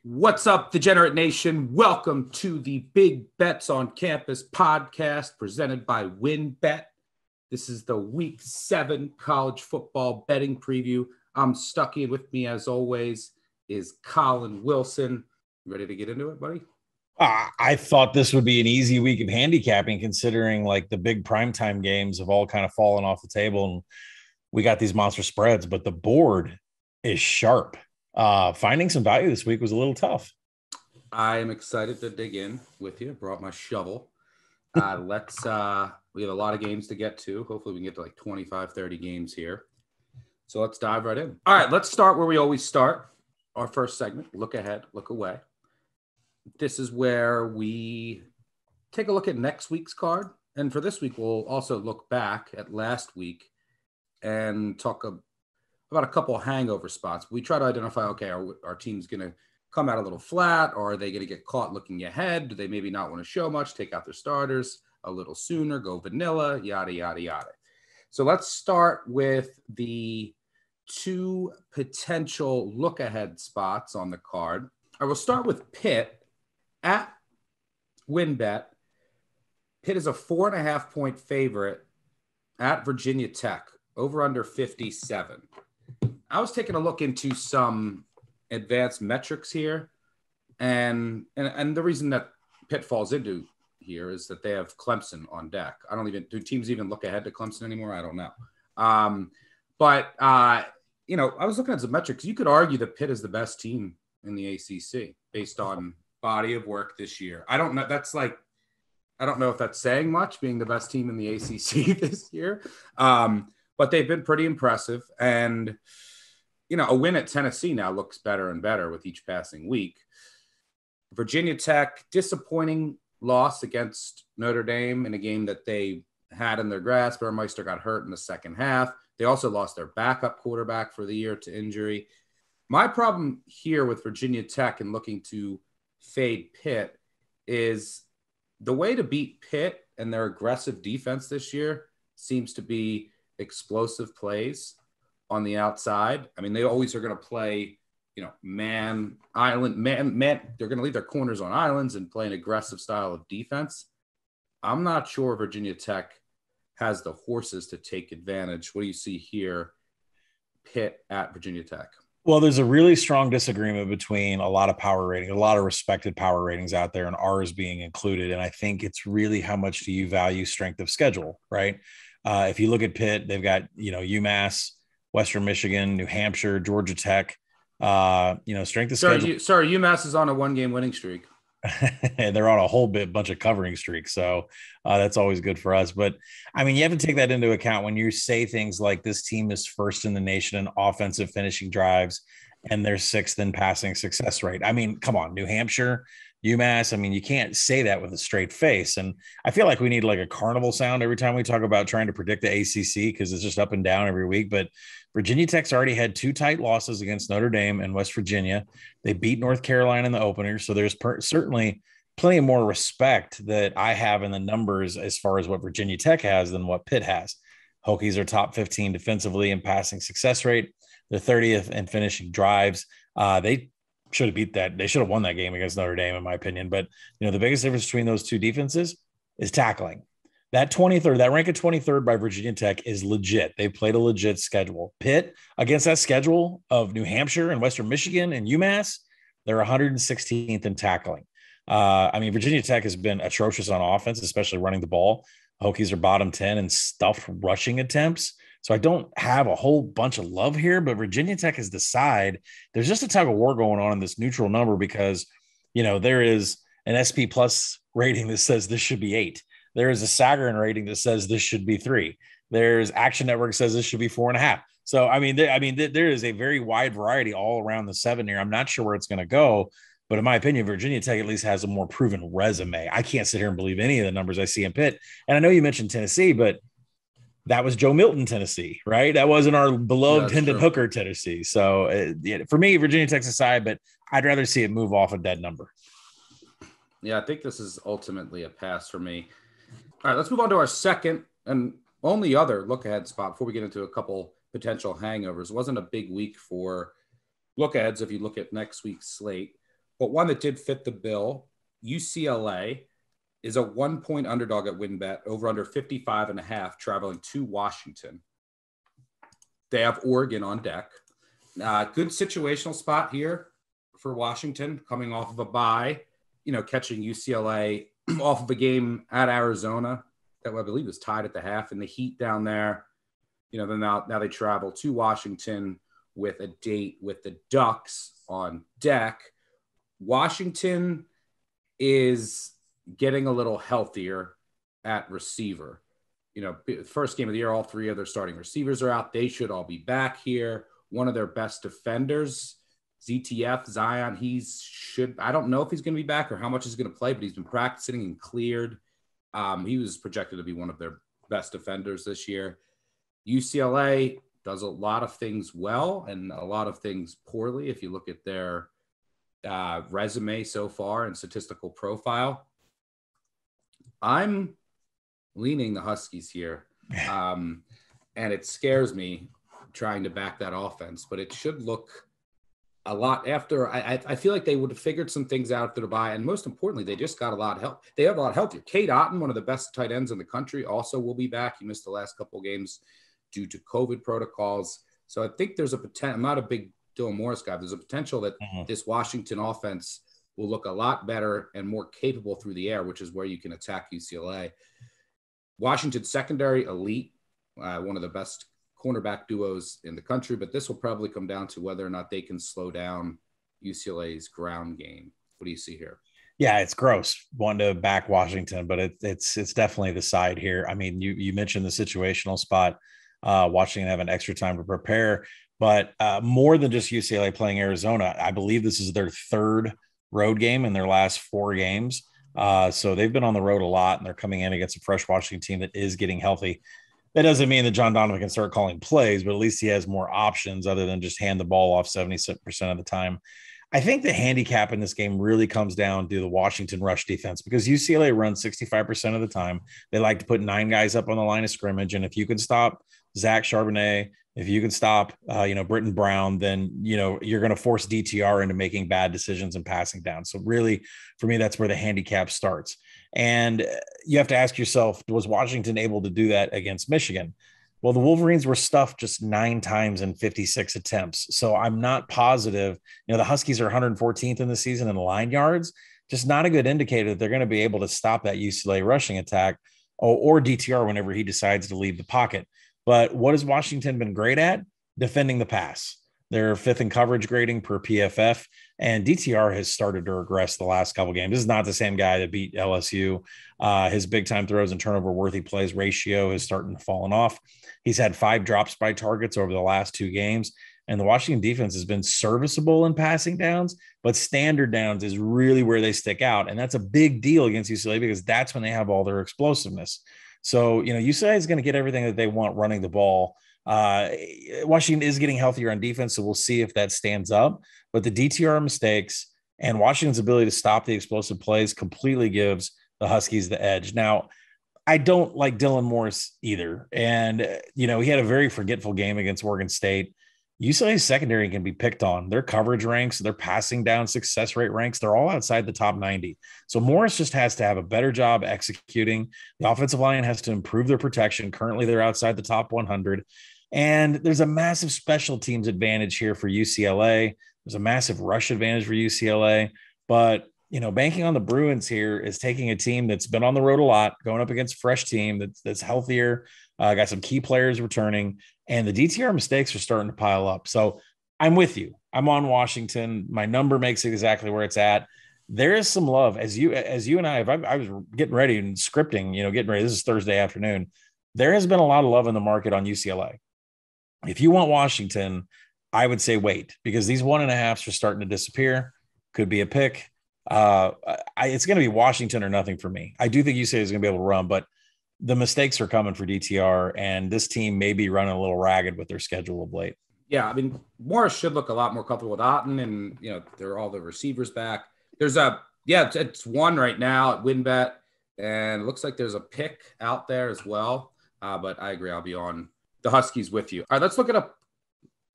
What's up, Degenerate Nation? Welcome to the Big Bets on Campus podcast presented by WinBet. This is the Week 7 college football betting preview. I'm stuck in with me, as always, is Colin Wilson. Ready to get into it, buddy? I thought this would be an easy week of handicapping, considering like the big primetime games have all kind of fallen off the table, and we got these monster spreads, but the board is sharp. Finding some value this week was a little tough. I am excited to dig in with you. Brought my shovel. We have a lot of games to get to. Hopefully we can get to like 25, 30 games here. So let's dive right in. All right, let's start where we always start. Our first segment, look ahead, look away. This is where we take a look at next week's card. And for this week, we'll also look back at last week and talk about a couple of hangover spots. We try to identify, okay, our team's going to come out a little flat, or are they going to get caught looking ahead? Do they maybe not want to show much, take out their starters a little sooner, go vanilla, yada, yada, yada. So let's start with the two potential look-ahead spots on the card. I will start with Pitt at WinBet. Pitt is a 4.5-point favorite at Virginia Tech, over under 57. I was taking a look into some advanced metrics here, and the reason that Pitt falls into here is that they have Clemson on deck. Do teams even look ahead to Clemson anymore? I don't know. But I was looking at some metrics. You could argue that Pitt is the best team in the ACC based on body of work this year. I don't know. I don't know if that's saying much, being the best team in the ACC this year. But they've been pretty impressive. And, a win at Tennessee now looks better and better with each passing week. Virginia Tech, disappointing loss against Notre Dame in a game that they had in their grasp. Burmeister got hurt in the second half. They also lost their backup quarterback for the year to injury. My problem here with Virginia Tech and looking to fade Pitt is the way to beat Pitt and their aggressive defense this year seems to be explosive plays on the outside. I mean, they always are going to play, man. They're going to leave their corners on islands and play an aggressive style of defense. I'm not sure Virginia Tech has the horses to take advantage. What do you see here? Pitt at Virginia Tech. Well, there's a really strong disagreement between a lot of respected power ratings out there, and ours being included. And I think it's really how much do you value strength of schedule, right? If you look at Pitt, they've got, UMass, Western Michigan, New Hampshire, Georgia Tech, strength of schedule. Sorry, UMass is on a 1-game winning streak. And they're on a whole bunch of covering streaks. So that's always good for us. But I mean, you have to take that into account when you say things like this team is first in the nation in offensive finishing drives and they're sixth in passing success rate. I mean, come on, New Hampshire, UMass. I mean, you can't say that with a straight face. And I feel like we need like a carnival sound every time we talk about trying to predict the ACC, because it's just up and down every week. But Virginia Tech's already had 2 tight losses against Notre Dame and West Virginia. They beat North Carolina in the opener. So there's certainly plenty of more respect that I have in the numbers as far as what Virginia Tech has than what Pitt has. Hokies are top 15 defensively in passing success rate. They're 30th in finishing drives. They should have beat that. They should have won that game against Notre Dame, in my opinion. But, the biggest difference between those two defenses is tackling. That 23rd, that rank of 23rd by Virginia Tech is legit. They played a legit schedule. Pitt, against that schedule of New Hampshire and Western Michigan and UMass, they're 116th in tackling. Virginia Tech has been atrocious on offense, especially running the ball. Hokies are bottom 10 in stuffed rushing attempts. So I don't have a whole bunch of love here, but Virginia Tech has decided there's just a tug of war going on in this neutral number because, there is an SP Plus rating that says this should be 8. There is a Sagarin rating that says this should be 3. There's Action Network says this should be 4.5. So, there is a very wide variety all around the 7 here. I'm not sure where it's going to go, but in my opinion, Virginia Tech at least has a more proven resume. I can't sit here and believe any of the numbers I see in Pitt. And I know you mentioned Tennessee, but that was Joe Milton, Tennessee, right? That wasn't our beloved Hendon Hooker, Tennessee. So for me, Virginia Tech's aside, but I'd rather see it move off a dead number. Yeah, I think this is ultimately a pass for me. All right, let's move on to our second and only other look-ahead spot before we get into a couple potential hangovers. It wasn't a big week for look-aheads if you look at next week's slate. but one that did fit the bill. UCLA is a 1-point underdog at WinBet, over under 55.5, traveling to Washington. They have Oregon on deck. Good situational spot here for Washington, coming off of a bye, catching UCLA off of a game at Arizona that I believe was tied at the half, and the heat down there. Then now they travel to Washington with a date with the Ducks on deck. Washington is getting a little healthier at receiver. First game of the year, all three of their starting receivers are out. They should all be back here. One of their best defenders, ZTF, Zion, I don't know if he's going to be back or how much he's going to play, but he's been practicing and cleared. He was projected to be one of their best defenders this year. UCLA does a lot of things well and a lot of things poorly. If you look at their resume so far and statistical profile, I'm leaning the Huskies here. And it scares me trying to back that offense, but it should look a lot after. I feel like they would have figured some things out after the bye. And most importantly, they just got a lot of help. They have a lot healthier. Cade Otton, one of the best tight ends in the country, also will be back. He missed the last couple of games due to COVID protocols. So I think there's a potential. I'm not a big Dylan Morris guy. There's a potential that this Washington offense will look a lot better and more capable through the air, which is where you can attack UCLA. Washington secondary, elite, one of the best cornerback duos in the country, but this will probably come down to whether or not they can slow down UCLA's ground game. What do you see here? Yeah, it's gross wanting to back Washington, but it's definitely the side here. I mean, you mentioned the situational spot. Washington have an extra time to prepare, but more than just UCLA playing Arizona, I believe this is their third road game in their last 4 games. So they've been on the road a lot, and they're coming in against a fresh Washington team that is getting healthy. That doesn't mean that John Donovan can start calling plays, but at least he has more options other than just hand the ball off 70% of the time. I think the handicap in this game really comes down to the Washington rush defense, because UCLA runs 65% of the time. They like to put 9 guys up on the line of scrimmage. And if you can stop Zach Charbonnet, if you can stop, Britton Brown, then, you're going to force DTR into making bad decisions and passing down. So really, for me, that's where the handicap starts. And you have to ask yourself, was Washington able to do that against Michigan? Well, the Wolverines were stuffed just 9 times in 56 attempts. So I'm not positive. The Huskies are 114th in the season in line yards. Just not a good indicator that they're going to be able to stop that UCLA rushing attack or DTR whenever he decides to leave the pocket. But what has Washington been great at? Defending the pass. They're 5th in coverage grading per PFF, and DTR has started to regress the last couple games. This is not the same guy that beat LSU. His big time throws and turnover worthy plays ratio is starting to fall off. He's had 5 drops by targets over the last 2 games, and the Washington defense has been serviceable in passing downs, but standard downs is really where they stick out. And that's a big deal against UCLA because that's when they have all their explosiveness. So, UCLA is going to get everything that they want running the ball. Washington is getting healthier on defense, so we'll see if that stands up. But the DTR mistakes and Washington's ability to stop the explosive plays completely gives the Huskies the edge. Now, I don't like Dylan Morris either. And, he had a very forgetful game against Oregon State. UCLA's secondary can be picked on. Their coverage ranks, their passing down success rate ranks, they're all outside the top 90. So Morris just has to have a better job executing. The offensive line has to improve their protection. Currently, they're outside the top 100. And there's a massive special teams advantage here for UCLA. There's a massive rush advantage for UCLA. But, banking on the Bruins here is taking a team that's been on the road a lot, going up against a fresh team that's healthier, got some key players returning, and the DTR mistakes are starting to pile up. So I'm with you. I'm on Washington. My number makes it exactly where it's at. There is some love as you and I was getting ready and scripting, getting ready. This is Thursday afternoon. There has been a lot of love in the market on UCLA. If you want Washington, I would say wait, because these 1.5s are starting to disappear. Could be a pick. It's going to be Washington or nothing for me. I do think UCLA is going to be able to run, but the mistakes are coming for DTR, and this team may be running a little ragged with their schedule of late. Yeah, I mean, Morris should look a lot more comfortable with Otton, and, there are all the receivers back. It's 1 right now at WinBet, and it looks like there's a pick out there as well. But I agree, I'll be on the Huskies with you. All right, let's look at a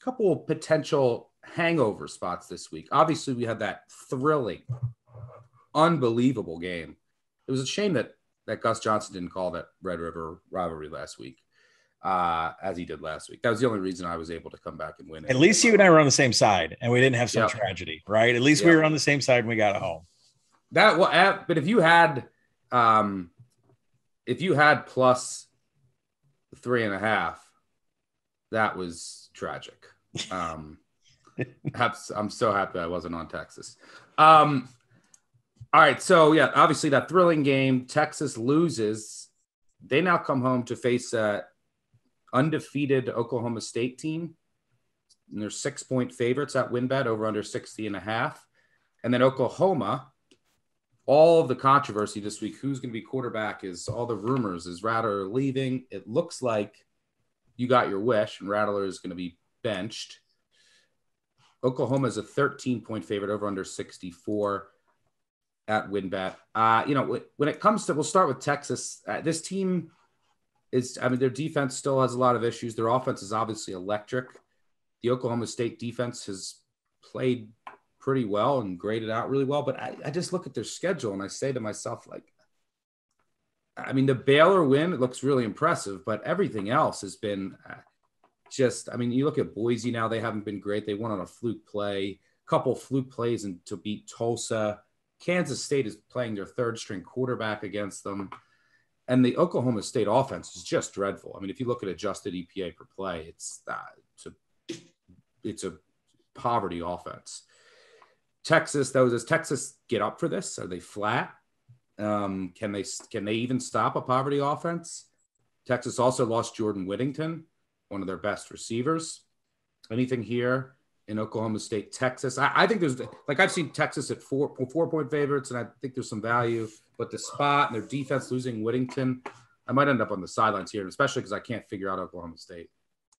couple of potential hangover spots this week. Obviously, we had that thrilling, unbelievable game. It was a shame that Gus Johnson didn't call that Red River rivalry last week, as he did last week. That was the only reason I was able to come back and win it. At least you and I were on the same side, and we didn't have some tragedy, right? At least we were on the same side when we got home. But if you had plus 3.5, that was tragic. I'm so happy I wasn't on Texas. All right, so obviously that thrilling game. Texas loses. They now come home to face a undefeated Oklahoma State team. And they're 6-point favorites at WinBet, over under 60.5. And then Oklahoma, all of the controversy this week, who's going to be quarterback, is all the rumors. Is Rattler leaving? It looks like you got your wish, and Rattler is going to be benched. Oklahoma is a 13-point favorite, over under 64 at WinBet. When it comes to, we'll start with Texas. This team their defense still has a lot of issues. Their offense is obviously electric. The Oklahoma State defense has played pretty well and graded out really well. But I just look at their schedule and I say to myself, the Baylor win, it looks really impressive, but everything else has been you look at Boise now, they haven't been great. They won on a fluke play, couple fluke plays to beat Tulsa. Kansas State is playing their third string quarterback against them. And the Oklahoma State offense is just dreadful. If you look at adjusted EPA per play, it's a poverty offense. Texas, though, does Texas get up for this? Are they flat? Can they even stop a poverty offense? Texas also lost Jordan Whittington, one of their best receivers. Anything here in Oklahoma State, Texas? I think there's I've seen Texas at 4-point favorites, and I think there's some value. But the spot and their defense losing Whittington, I might end up on the sidelines here, especially because I can't figure out Oklahoma State.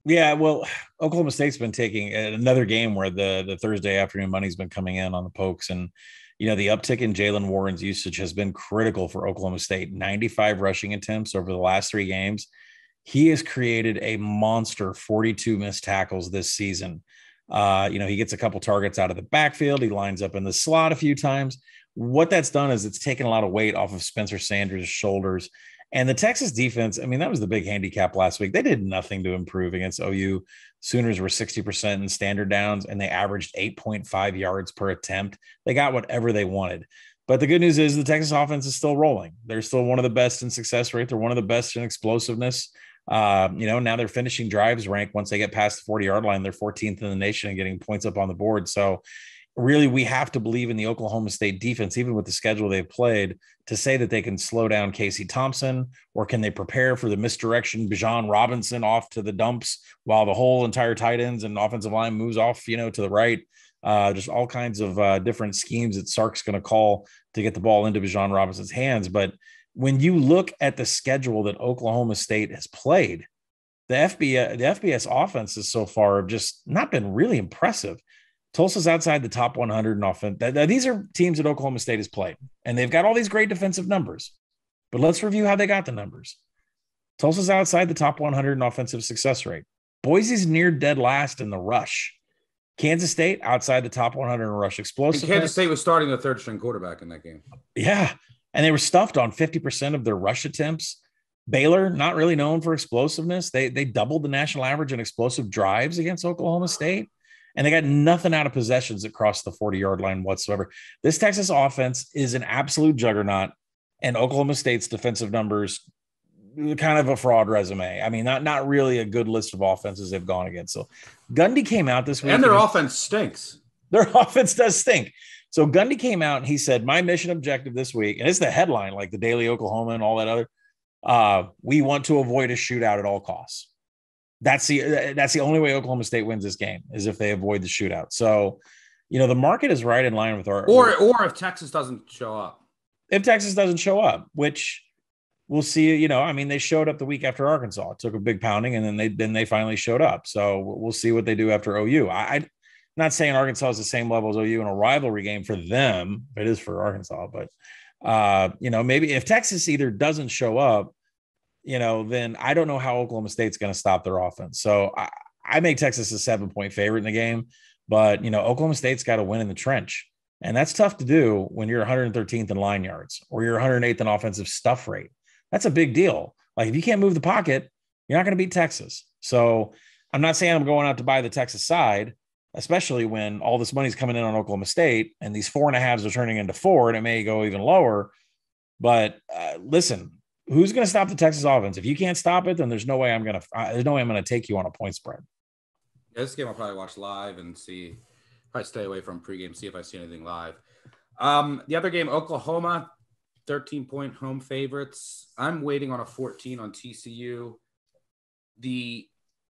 Yeah, well, Oklahoma State's been taking another game where the Thursday afternoon money's been coming in on the Pokes. And, the uptick in Jalen Warren's usage has been critical for Oklahoma State. 95 rushing attempts over the last 3 games. He has created a monster 42 missed tackles this season. He gets a couple targets out of the backfield. He lines up in the slot a few times. What that's done is it's taken a lot of weight off of Spencer Sanders' shoulders. And the Texas defense, that was the big handicap last week. They did nothing to improve against OU. Sooners were 60% in standard downs, and they averaged 8.5 yards per attempt. They got whatever they wanted. But the good news is the Texas offense is still rolling. They're still one of the best in success rate. They're one of the best in explosiveness. Now they're finishing drives ranked once they get past the 40-yard line. They're 14th in the nation and getting points up on the board. So really, we have to believe in the Oklahoma State defense, even with the schedule they've played, to say that they can slow down Casey Thompson, or can they prepare for the misdirection Bijan Robinson off to the dumps while the whole entire tight ends and offensive line moves off, to the right. Just all kinds of different schemes that Sark's going to call to get the ball into Bijan Robinson's hands. But when you look at the schedule that Oklahoma State has played, the FBS offenses so far have just not been really impressive. Tulsa's outside the top 100 in offense. These are teams that Oklahoma State has played, and they've got all these great defensive numbers. But let's review how they got the numbers. Tulsa's outside the top 100 in offensive success rate. Boise's near dead last in the rush. Kansas State outside the top 100 in rush explosiveness. And Kansas State was starting the third string quarterback in that game. Yeah, and they were stuffed on 50% of their rush attempts. Baylor, not really known for explosiveness. They doubled the national average in explosive drives against Oklahoma State. And they got nothing out of possessions that crossed the 40-yard line whatsoever. This Texas offense is an absolute juggernaut, and Oklahoma State's defensive numbers, kind of a fraud resume. Not really a good list of offenses they've gone against. So Gundy came out this week. And their offense stinks. Their offense does stink. So Gundy came out and he said, my mission objective this week, and it's the headline, like the Daily Oklahoma and all that other, we want to avoid a shootout at all costs. That's the only way Oklahoma State wins this game, is if they avoid the shootout. So, the market is right in line with our or if Texas doesn't show up. If Texas doesn't show up, which we'll see. They showed up the week after Arkansas. It took a big pounding, and then they finally showed up. So we'll see what they do after OU. I'm not saying Arkansas is the same level as OU in a rivalry game for them. It is for Arkansas, but maybe if Texas either doesn't show up, then I don't know how Oklahoma State's going to stop their offense. So I make Texas a 7-point favorite in the game, but, Oklahoma State's got to win in the trench. And that's tough to do when you're 113th in line yards or you're 108th in offensive stuff rate. That's a big deal. Like, if you can't move the pocket, you're not going to beat Texas. So I'm not saying I'm going out to buy the Texas side, especially when all this money's coming in on Oklahoma State and these 4.5s are turning into 4 and it may go even lower. But listen, who's going to stop the Texas offense? If you can't stop it, then there's no way I'm going to take you on a point spread. Yeah, this game I'll probably watch live and see. Probably stay away from pregame, see if I see anything live. The other game, Oklahoma, 13-point home favorites. I'm waiting on a 14 on TCU. The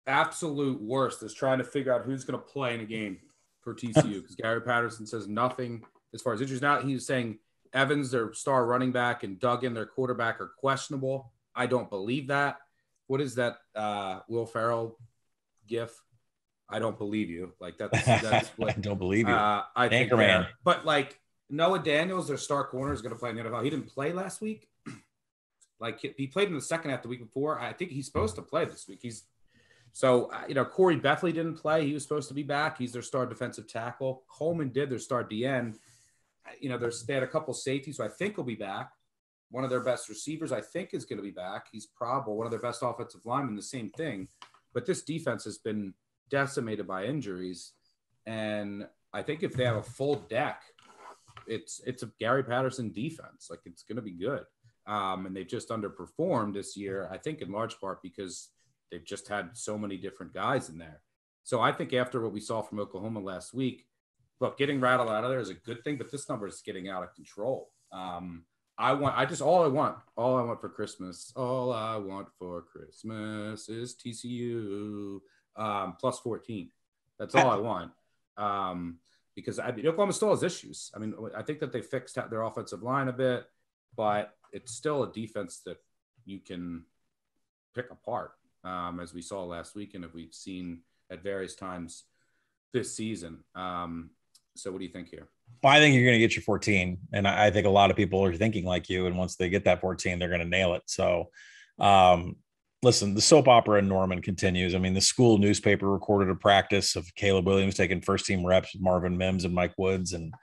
absolute worst is trying to figure out who's going to play in a game for TCU because Gary Patterson says nothing as far as injuries. Now he's saying Evans, their star running back, and Duggan, their quarterback, are questionable. I don't believe that. What is that Will Ferrell gif? I don't believe you. Like that's what I don't believe you. I think there. But like Noah Daniels, their star corner, is going to play in the NFL. He didn't play last week. Like he played in the second half the week before. I think he's supposed to play this week. Corey Bethley didn't play. He was supposed to be back. He's their star defensive tackle. Coleman did their star DN. They had a couple safeties, so I think he'll be back. One of their best receivers, I think, is going to be back. He's probable. One of their best offensive linemen, the same thing. But this defense has been decimated by injuries, and I think if they have a full deck, it's a Gary Patterson defense. Like, it's going to be good. And they've just underperformed this year, I think in large part because they've just had so many different guys in there. So I think after what we saw from Oklahoma last week, look, getting rattled out of there is a good thing, but this number is getting out of control. All I want for Christmas is TCU plus 14. That's all I want. Because Oklahoma still has issues. I mean, I think that they fixed their offensive line a bit, but it's still a defense that you can pick apart, as we saw last week and we've seen at various times this season. So what do you think here? Well, I think you're going to get your 14. And I think a lot of people are thinking like you. And once they get that 14, they're going to nail it. So, listen, the soap opera in Norman continues. I mean, the school newspaper recorded a practice of Caleb Williams taking first team reps with Marvin Mims and Mike Woods, and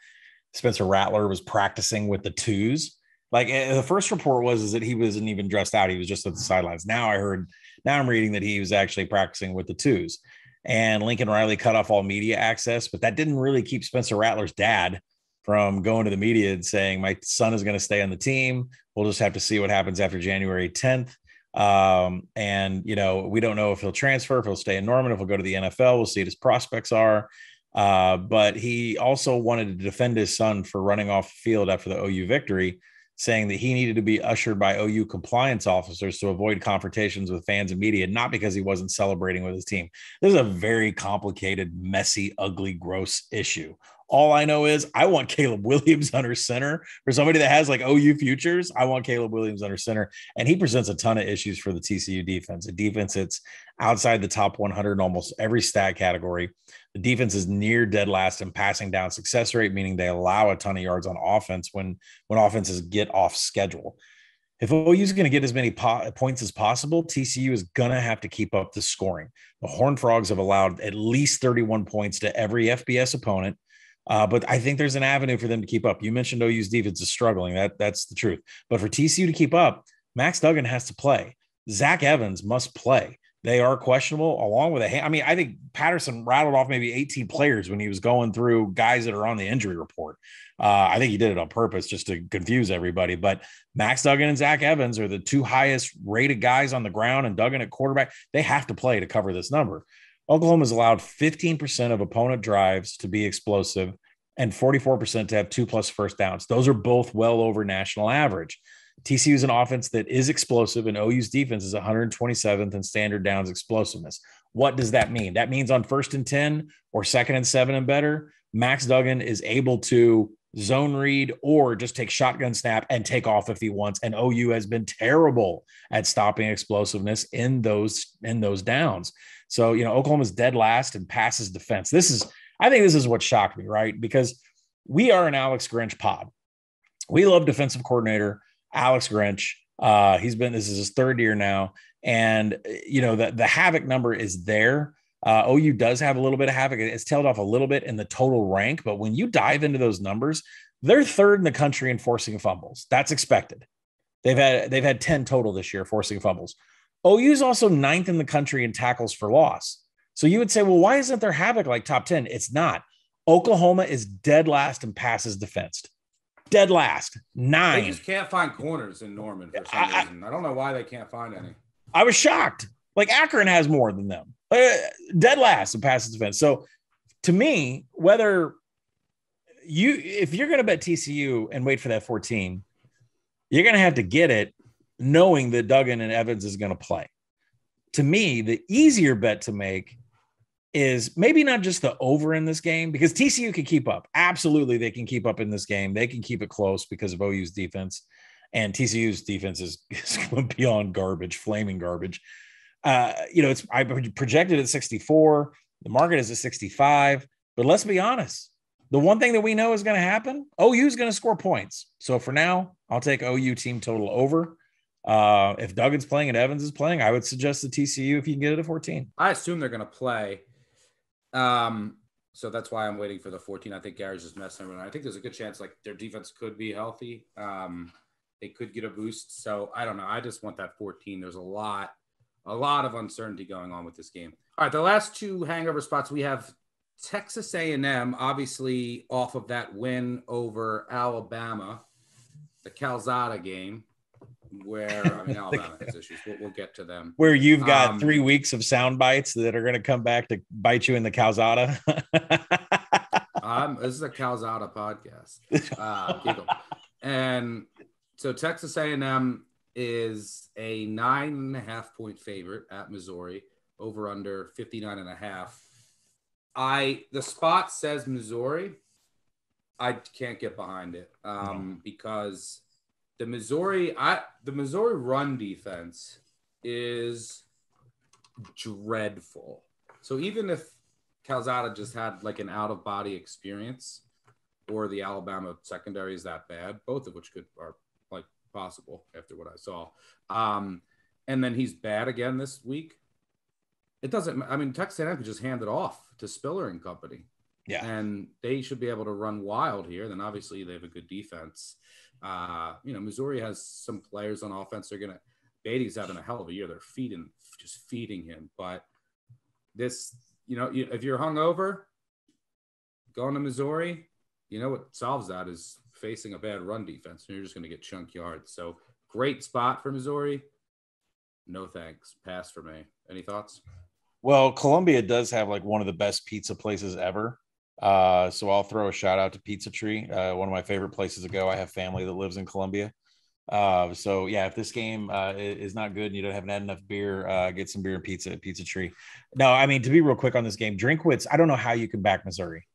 Spencer Rattler was practicing with the twos. Like, the first report was that he wasn't even dressed out. He was just at the sidelines. Now I'm reading that he was actually practicing with the twos. And Lincoln Riley cut off all media access, but that didn't really keep Spencer Rattler's dad from going to the media and saying, my son is going to stay on the team. We'll just have to see what happens after January 10th. And we don't know if he'll transfer, if he'll stay in Norman, if he'll go to the NFL. We'll see what his prospects are. But he also wanted to defend his son for running off the field after the OU victory, saying that he needed to be ushered by OU compliance officers to avoid confrontations with fans and media, not because he wasn't celebrating with his team. This is a very complicated, messy, ugly, gross issue. All I know is I want Caleb Williams under center. For somebody that has like OU futures, I want Caleb Williams under center. And he presents a ton of issues for the TCU defense. A defense that's outside the top 100 in almost every stat category. The defense is near dead last in passing down success rate, meaning they allow a ton of yards on offense when offenses get off schedule. If OU is going to get as many points as possible, TCU is going to have to keep up the scoring. The Horned Frogs have allowed at least 31 points to every FBS opponent. But I think there's an avenue for them to keep up. You mentioned OU's defense is struggling. That's the truth. But for TCU to keep up, Max Duggan has to play. Zach Evans must play. They are questionable along with I think Patterson rattled off maybe 18 players when he was going through guys that are on the injury report. I think he did it on purpose just to confuse everybody. But Max Duggan and Zach Evans are the two highest rated guys on the ground, and Duggan at quarterback. They have to play to cover this number. Oklahoma's allowed 15% of opponent drives to be explosive and 44% to have 2+ first downs. Those are both well over national average. TCU is an offense that is explosive, and OU's defense is 127th in standard downs explosiveness. What does that mean? That means on 1st and 10 or 2nd and 7 and better, Max Duggan is able to zone read or just take shotgun snap and take off if he wants. And OU has been terrible at stopping explosiveness in those downs. So, Oklahoma's dead last in passes defense. I think this is what shocked me, right? Because we are an Alex Grinch pod. We love defensive coordinator Alex Grinch. This is his 3rd year now. And, the havoc number is there, OU does have a little bit of havoc. It's tailed off a little bit in the total rank, but when you dive into those numbers, they're third in the country in forcing fumbles. That's expected. They've had 10 total this year forcing fumbles. OU is also ninth in the country in tackles for loss. So you would say, well, why isn't there havoc like top 10? It's not. Oklahoma is dead last in passes defensed. Dead last. 9. They just can't find corners in Norman for some reason. I don't know why they can't find any. I was shocked. Like Akron has more than them. Dead last in passes defense. So to me, if you're going to bet TCU and wait for that 14, you're going to have to get it knowing that Duggan and Evans is going to play. To me, the easier bet to make is maybe not just the over in this game, because TCU can keep up. Absolutely, they can keep up in this game. They can keep it close because of OU's defense. And TCU's defense is beyond garbage, flaming garbage. I projected at 64. The market is at 65. But let's be honest. The one thing that we know is going to happen, OU is going to score points. So for now, I'll take OU team total over. If Duggan's playing and Evans is playing, I would suggest the TCU if you can get it at 14. I assume they're going to play. So that's why I'm waiting for the 14. I think Gary's just messing around. I think there's a good chance like their defense could be healthy. They could get a boost. So I don't know. I just want that 14. There's a lot of uncertainty going on with this game. All right, the last two hangover spots we have Texas A&M, obviously off of that win over Alabama, the Calzada game, where Alabama has issues. We'll get to them. Where you've got 3 weeks of sound bites that are going to come back to bite you in the Calzada. This is a Calzada podcast. Giggle. And so Texas A&M is a 9.5-point favorite at Missouri, over under 59.5. The spot says Missouri. I can't get behind it because the Missouri run defense is dreadful. So even if Calzada just had like an out-of-body experience, or the Alabama secondary is that bad, both of which are like possible after what I saw. And then he's bad again this week. It doesn't. Texas A&M could just hand it off to Spiller and company. Yeah, and they should be able to run wild here. Then obviously they have a good defense. Missouri has some players on offense. Beatty's having a hell of a year. They're just feeding him. But this, if you're hungover, going to Missouri, what solves that is facing a bad run defense, and you're just going to get chunk yards. So great spot for Missouri. No thanks. Pass for me. Any thoughts? Well, Columbia does have like one of the best pizza places ever. So I'll throw a shout out to Pizza Tree. One of my favorite places to go. I have family that lives in Columbia. So yeah, if this game is not good and you haven't had enough beer, get some beer and pizza at Pizza Tree. No, to be real quick on this game, Drinkwitz, I don't know how you can back Missouri.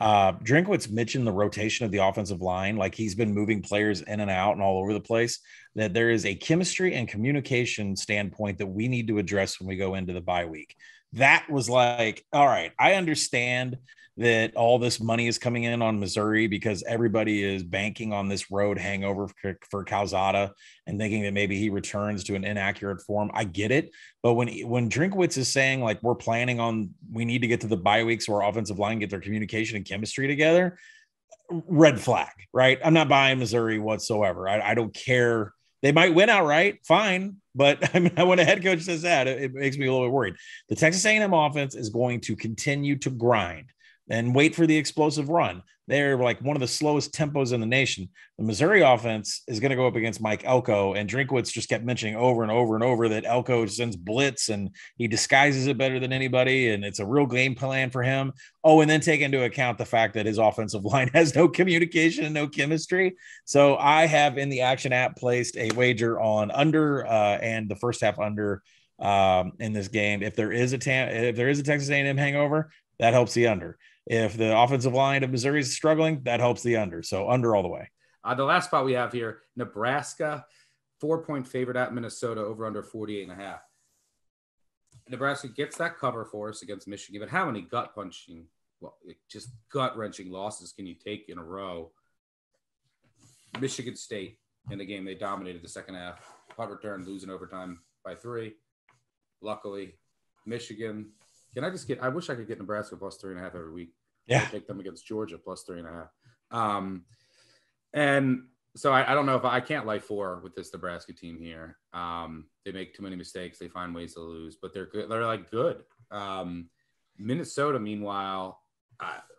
Drinkwitz mentioned the rotation of the offensive line, like he's been moving players in and out and all over the place, that there is a chemistry and communication standpoint that we need to address when we go into the bye week. That was like, all right, I understand that all this money is coming in on Missouri because everybody is banking on this road hangover for Calzada and thinking that maybe he returns to an inaccurate form. I get it. But when Drinkwitz is saying like, we need to get to the bye week so our offensive line get their communication and chemistry together, red flag, right? I'm not buying Missouri whatsoever. I don't care. They might win outright, fine. But when a head coach says that, it makes me a little bit worried. The Texas A&M offense is going to continue to grind and wait for the explosive run. They're like one of the slowest tempos in the nation. The Missouri offense is going to go up against Mike Elko, and Drinkwitz just kept mentioning over and over and over that Elko sends blitz and he disguises it better than anybody, and it's a real game plan for him. Oh, and then take into account the fact that his offensive line has no communication and no chemistry. So I have in the Action app placed a wager on under and the first half under in this game. If there is a Texas A&M hangover, that helps the under. If the offensive line of Missouri is struggling, that helps the under. So under all the way. The last spot we have here, Nebraska, 4-point favorite at Minnesota, over under 48.5. Nebraska gets that cover for us against Michigan, but how many just gut-wrenching losses can you take in a row? Michigan State in the game, they dominated the second half. Punt return, losing overtime by 3. Luckily, Michigan, Can I just get? I wish I could get Nebraska plus 3.5 every week. Yeah. I take them against Georgia plus 3.5. And so I don't know if I can't lay 4 with this Nebraska team here. They make too many mistakes. They find ways to lose, but they're good. They're like good. Minnesota, meanwhile,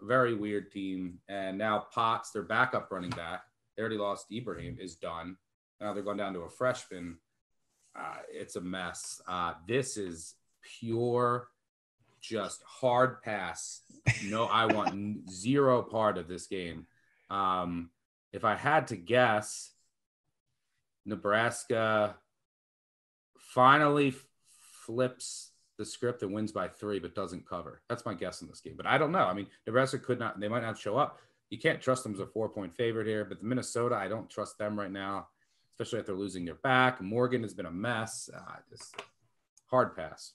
very weird team. And now Potts, their backup running back, they already lost Ibrahim, is done. Now they're going down to a freshman. It's a mess. This is pure, just hard pass. No, I want zero part of this game. If I had to guess, Nebraska finally flips the script and wins by 3, but doesn't cover. That's my guess in this game. But I don't know. I mean, Nebraska could not, they might not show up. You can't trust them as a 4-point favorite here. But the Minnesota, I don't trust them right now, especially after losing their back. Morgan has been a mess. Just hard pass.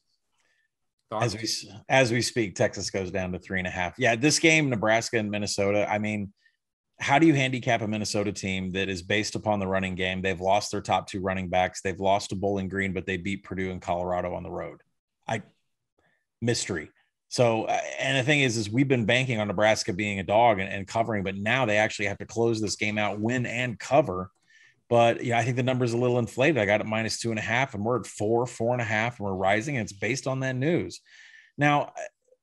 As we speak, Texas goes down to 3.5. Yeah, this game, Nebraska and Minnesota. I mean, how do you handicap a Minnesota team that is based upon the running game? They've lost their top 2 running backs. They've lost to Bowling Green, but they beat Purdue and Colorado on the road. Mystery. So, and the thing is we've been banking on Nebraska being a dog and covering, but now they actually have to close this game out, win and cover. But I think the number's a little inflated. I got it -2.5, and we're at 4.5, and we're rising. And it's based on that news. Now,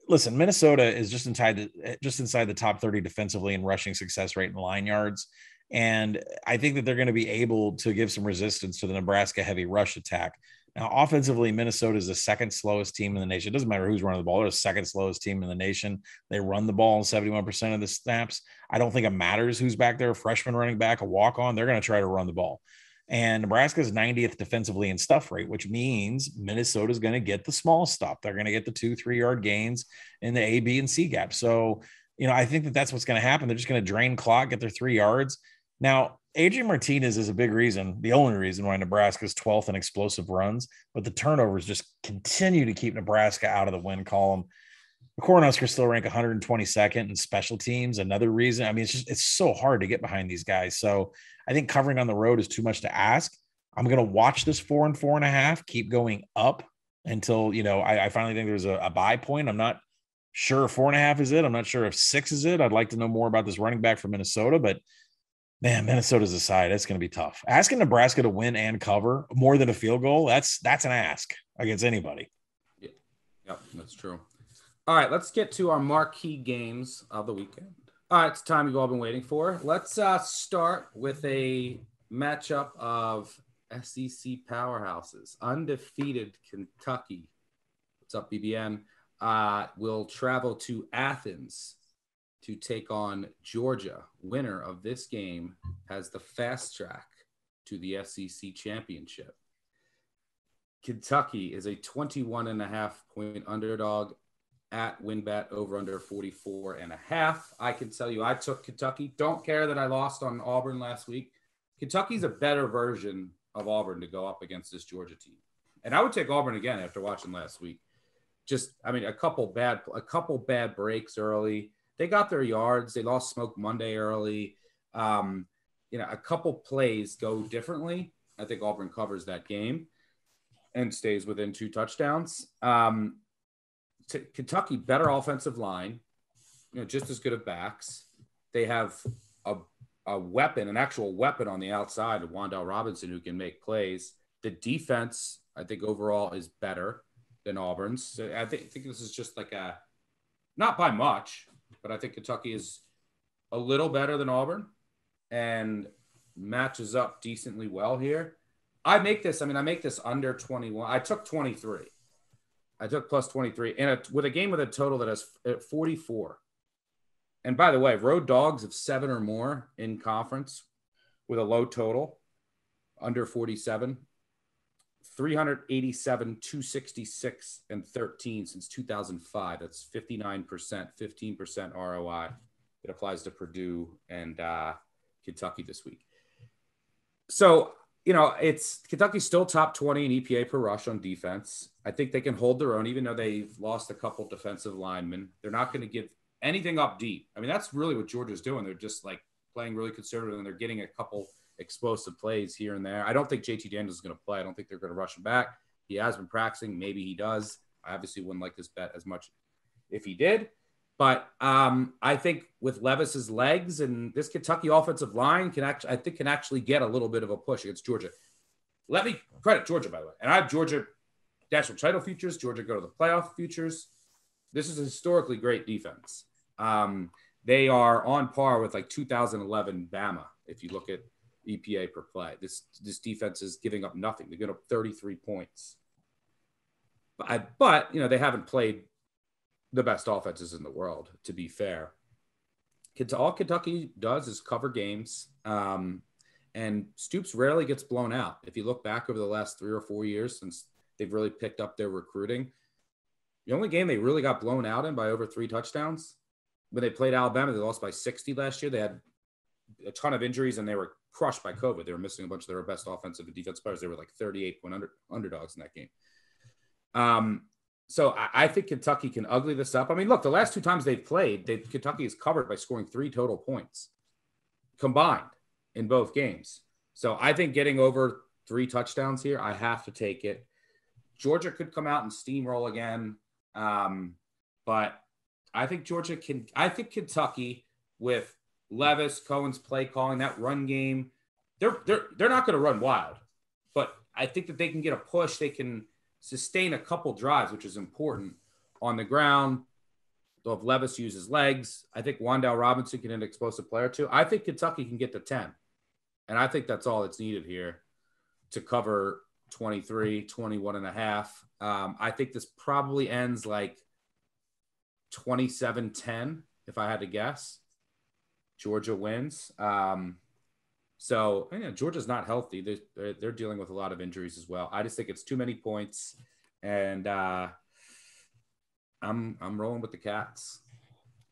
listen, Minnesota is just inside the top 30 defensively in rushing success rate and line yards. And I think that they're going to be able to give some resistance to the Nebraska heavy rush attack. Now, offensively, Minnesota is the second slowest team in the nation. It doesn't matter who's running the ball. They're the second slowest team in the nation. They run the ball in 71% of the snaps. I don't think it matters who's back there, a freshman running back, a walk-on. They're going to try to run the ball. And Nebraska is 90th defensively in stuff rate, which means Minnesota is going to get the small stuff. They're going to get the 2-3 yard gains in the A, B, and C gap. So, I think that that's what's going to happen. They're just going to drain clock, get their 3 yards. Now, Adrian Martinez is a big reason, the only reason why Nebraska is 12th in explosive runs, but the turnovers just continue to keep Nebraska out of the win column. The Cornhuskers still rank 122nd in special teams. Another reason. I mean, it's so hard to get behind these guys. So I think covering on the road is too much to ask. I'm going to watch this 4 and 4.5 keep going up until, I finally think there's a buy point. I'm not sure if 4.5 is it. I'm not sure if 6 is it. I'd like to know more about this running back from Minnesota, but man, Minnesota's aside, it's going to be tough. Asking Nebraska to win and cover more than a field goal, that's an ask against anybody. Yeah, yep, that's true. All right, let's get to our marquee games of the weekend. All right, it's time you've all been waiting for. Let's start with a matchup of SEC powerhouses. Undefeated Kentucky. What's up, BBN? Will travel to Athens to take on Georgia. Winner of this game has the fast track to the SEC championship. Kentucky is a 21.5 point underdog at WinBet over under 44.5. I can tell you, I took Kentucky. Don't care that I lost on Auburn last week. Kentucky's a better version of Auburn to go up against this Georgia team. And I would take Auburn again after watching last week. A couple bad breaks early. They got their yards. They lost Smoke Monday early. A couple plays go differently. I think Auburn covers that game and stays within 2 touchdowns. Kentucky, better offensive line, just as good of backs. They have a weapon, an actual weapon on the outside of Wan'Dale Robinson who can make plays. The defense, I think, overall is better than Auburn's. So I think this is just not by much, but I think Kentucky is a little better than Auburn and matches up decently well here. I make this under 21. I took 23. I took plus 23 with a game with a total that has 44. And by the way, road dogs of 7 or more in conference with a low total under 47, 387, 266, and 13 since 2005. That's 59%, 15% ROI. It applies to Purdue and Kentucky this week. So, Kentucky's still top 20 in EPA per rush on defense. I think they can hold their own, even though they've lost a couple defensive linemen. They're not going to give anything up deep. I mean, that's really what Georgia's doing. They're just playing really conservative, and they're getting a couple explosive plays here and there. I don't think JT Daniels is going to play. I don't think they're going to rush him back. He has been practicing. Maybe he does. I obviously wouldn't like this bet as much if he did. But I think with Levis's legs and this Kentucky offensive line can actually get a little bit of a push against Georgia. Let me credit Georgia, by the way. And I have Georgia national title futures, Georgia go to the playoff futures. This is a historically great defense. They are on par with like 2011 Bama. If you look at EPA per play, this defense is giving up nothing. They're giving up 33 points. But they haven't played the best offenses in the world, to be fair. All Kentucky does is cover games. And Stoops rarely gets blown out. If you look back over the last 3 or 4 years since they've really picked up their recruiting, the only game they really got blown out in by over 3 touchdowns, when they played Alabama, they lost by 60 last year. They had a ton of injuries, and they were crushed by COVID. They were missing a bunch of their best offensive and defensive players. They were like 38-point underdogs in that game. So I think Kentucky can ugly this up. I mean, look, the last 2 times they've played, Kentucky is covered by scoring 3 total points combined in both games. So I think getting over 3 touchdowns here, I have to take it. Georgia could come out and steamroll again. But I think Kentucky with Levis, Cohen's play calling, that run game, they're not going to run wild. But I think that they can get a push. They can sustain a couple drives, which is important on the ground. They'll have Levis use his legs. I think Wan'Dale Robinson can hit an explosive player too. I think Kentucky can get to 10. And I think that's all that's needed here to cover 23, 21.5. I think this probably ends like 27-10, if I had to guess. Georgia wins. So Georgia's not healthy. They're dealing with a lot of injuries as well. I just think it's too many points, and I'm rolling with the Cats.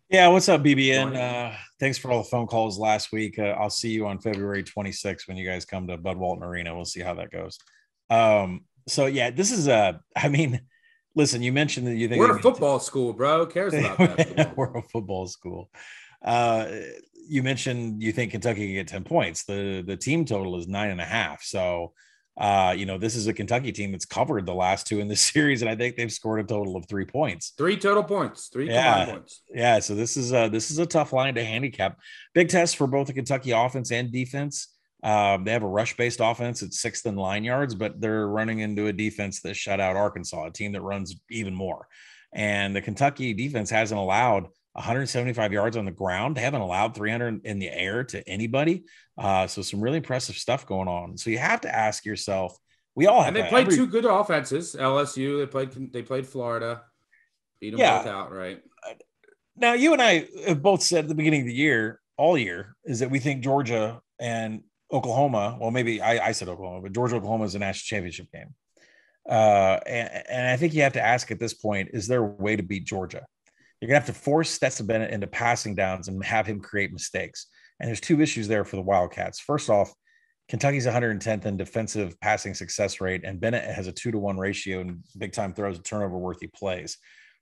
Yeah, what's up, BBN? Thanks for all the phone calls last week. I'll see you on February 26th when you guys come to Bud Walton Arena. We'll see how that goes. So yeah, this is listen, you mentioned that you think we're a football school, bro. Who cares about that? We're a football school. You mentioned you think Kentucky can get 10 points. The team total is 9.5. So, this is a Kentucky team that's covered the last 2 in this series, and I think they've scored a total of 3 points. 3 total points. 3 combined points. Yeah. So this is a tough line to handicap. Big test for both the Kentucky offense and defense. They have a rush-based offense. It's 6th in line yards, but they're running into a defense that shut out Arkansas, a team that runs even more. And the Kentucky defense hasn't allowed 175 yards on the ground. They haven't allowed 300 in the air to anybody. So some really impressive stuff going on. So you have to ask yourself, we all have. And they played 2 good offenses. LSU, they played Florida, beat them both outright. Now, you and I have both said at the beginning of the year, all year, is that we think Georgia and Oklahoma, well, maybe I said Oklahoma, but Georgia, Oklahoma is a national championship game. And I think you have to ask at this point, is there a way to beat Georgia? You're going to have to force Stetson Bennett into passing downs and have him create mistakes. And there's 2 issues there for the Wildcats. First off, Kentucky's 110th in defensive passing success rate, and Bennett has a 2-to-1 ratio and big-time throws and turnover-worthy plays.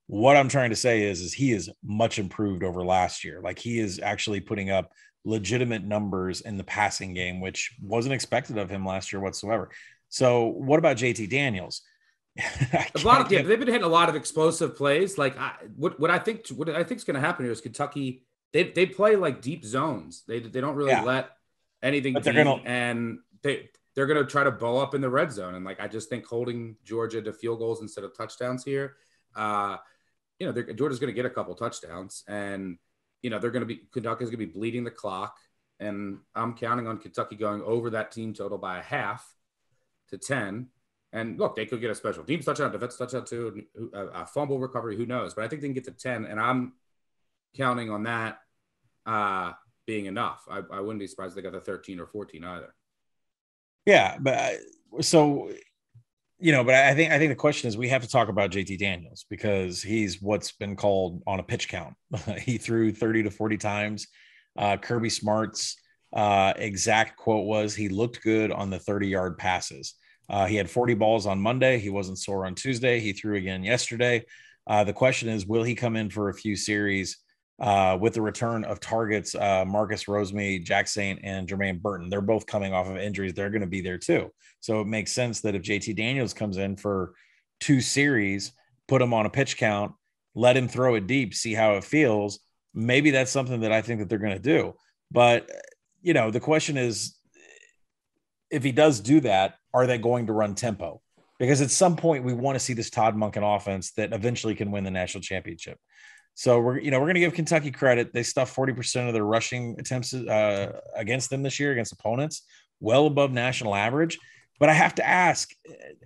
What I'm trying to say is he is much improved over last year. Like, he is actually putting up legitimate numbers in the passing game, which wasn't expected of him last year whatsoever. So what about JT Daniels? They've been hitting a lot of explosive plays. Like what I think is going to happen here is Kentucky. They play like deep zones. They don't really let anything deep, and they're going to try to bow up in the red zone. And like I just think holding Georgia to field goals instead of touchdowns here, Georgia's going to get a couple touchdowns, and Kentucky's going to be bleeding the clock. And I'm counting on Kentucky going over that team total by 0.5 to 10. And look, they could get a special teams touchdown, defense touchdown too, a fumble recovery, who knows? But I think they can get to 10, and I'm counting on that being enough. I wouldn't be surprised if they got the 13 or 14 either. Yeah, but I think the question is we have to talk about JT Daniels because he's what's been called on a pitch count. He threw 30 to 40 times. Kirby Smart's exact quote was he looked good on the 30-yard passes. He had 40 balls on Monday. He wasn't sore on Tuesday. He threw again yesterday. The question is, will he come in for a few series with the return of targets, Marcus Rosemy, Jack Saint, and Jermaine Burton? They're both coming off of injuries. They're going to be there too. So it makes sense that if JT Daniels comes in for 2 series, put him on a pitch count, let him throw it deep, see how it feels. Maybe that's something that I think that they're going to do. But, the question is, if he does do that, are they going to run tempo? Because at some point we want to see this Todd Monken offense that eventually can win the national championship. So we're going to give Kentucky credit. They stuffed 40% of their rushing attempts against them this year, against opponents, well above national average. But I have to ask,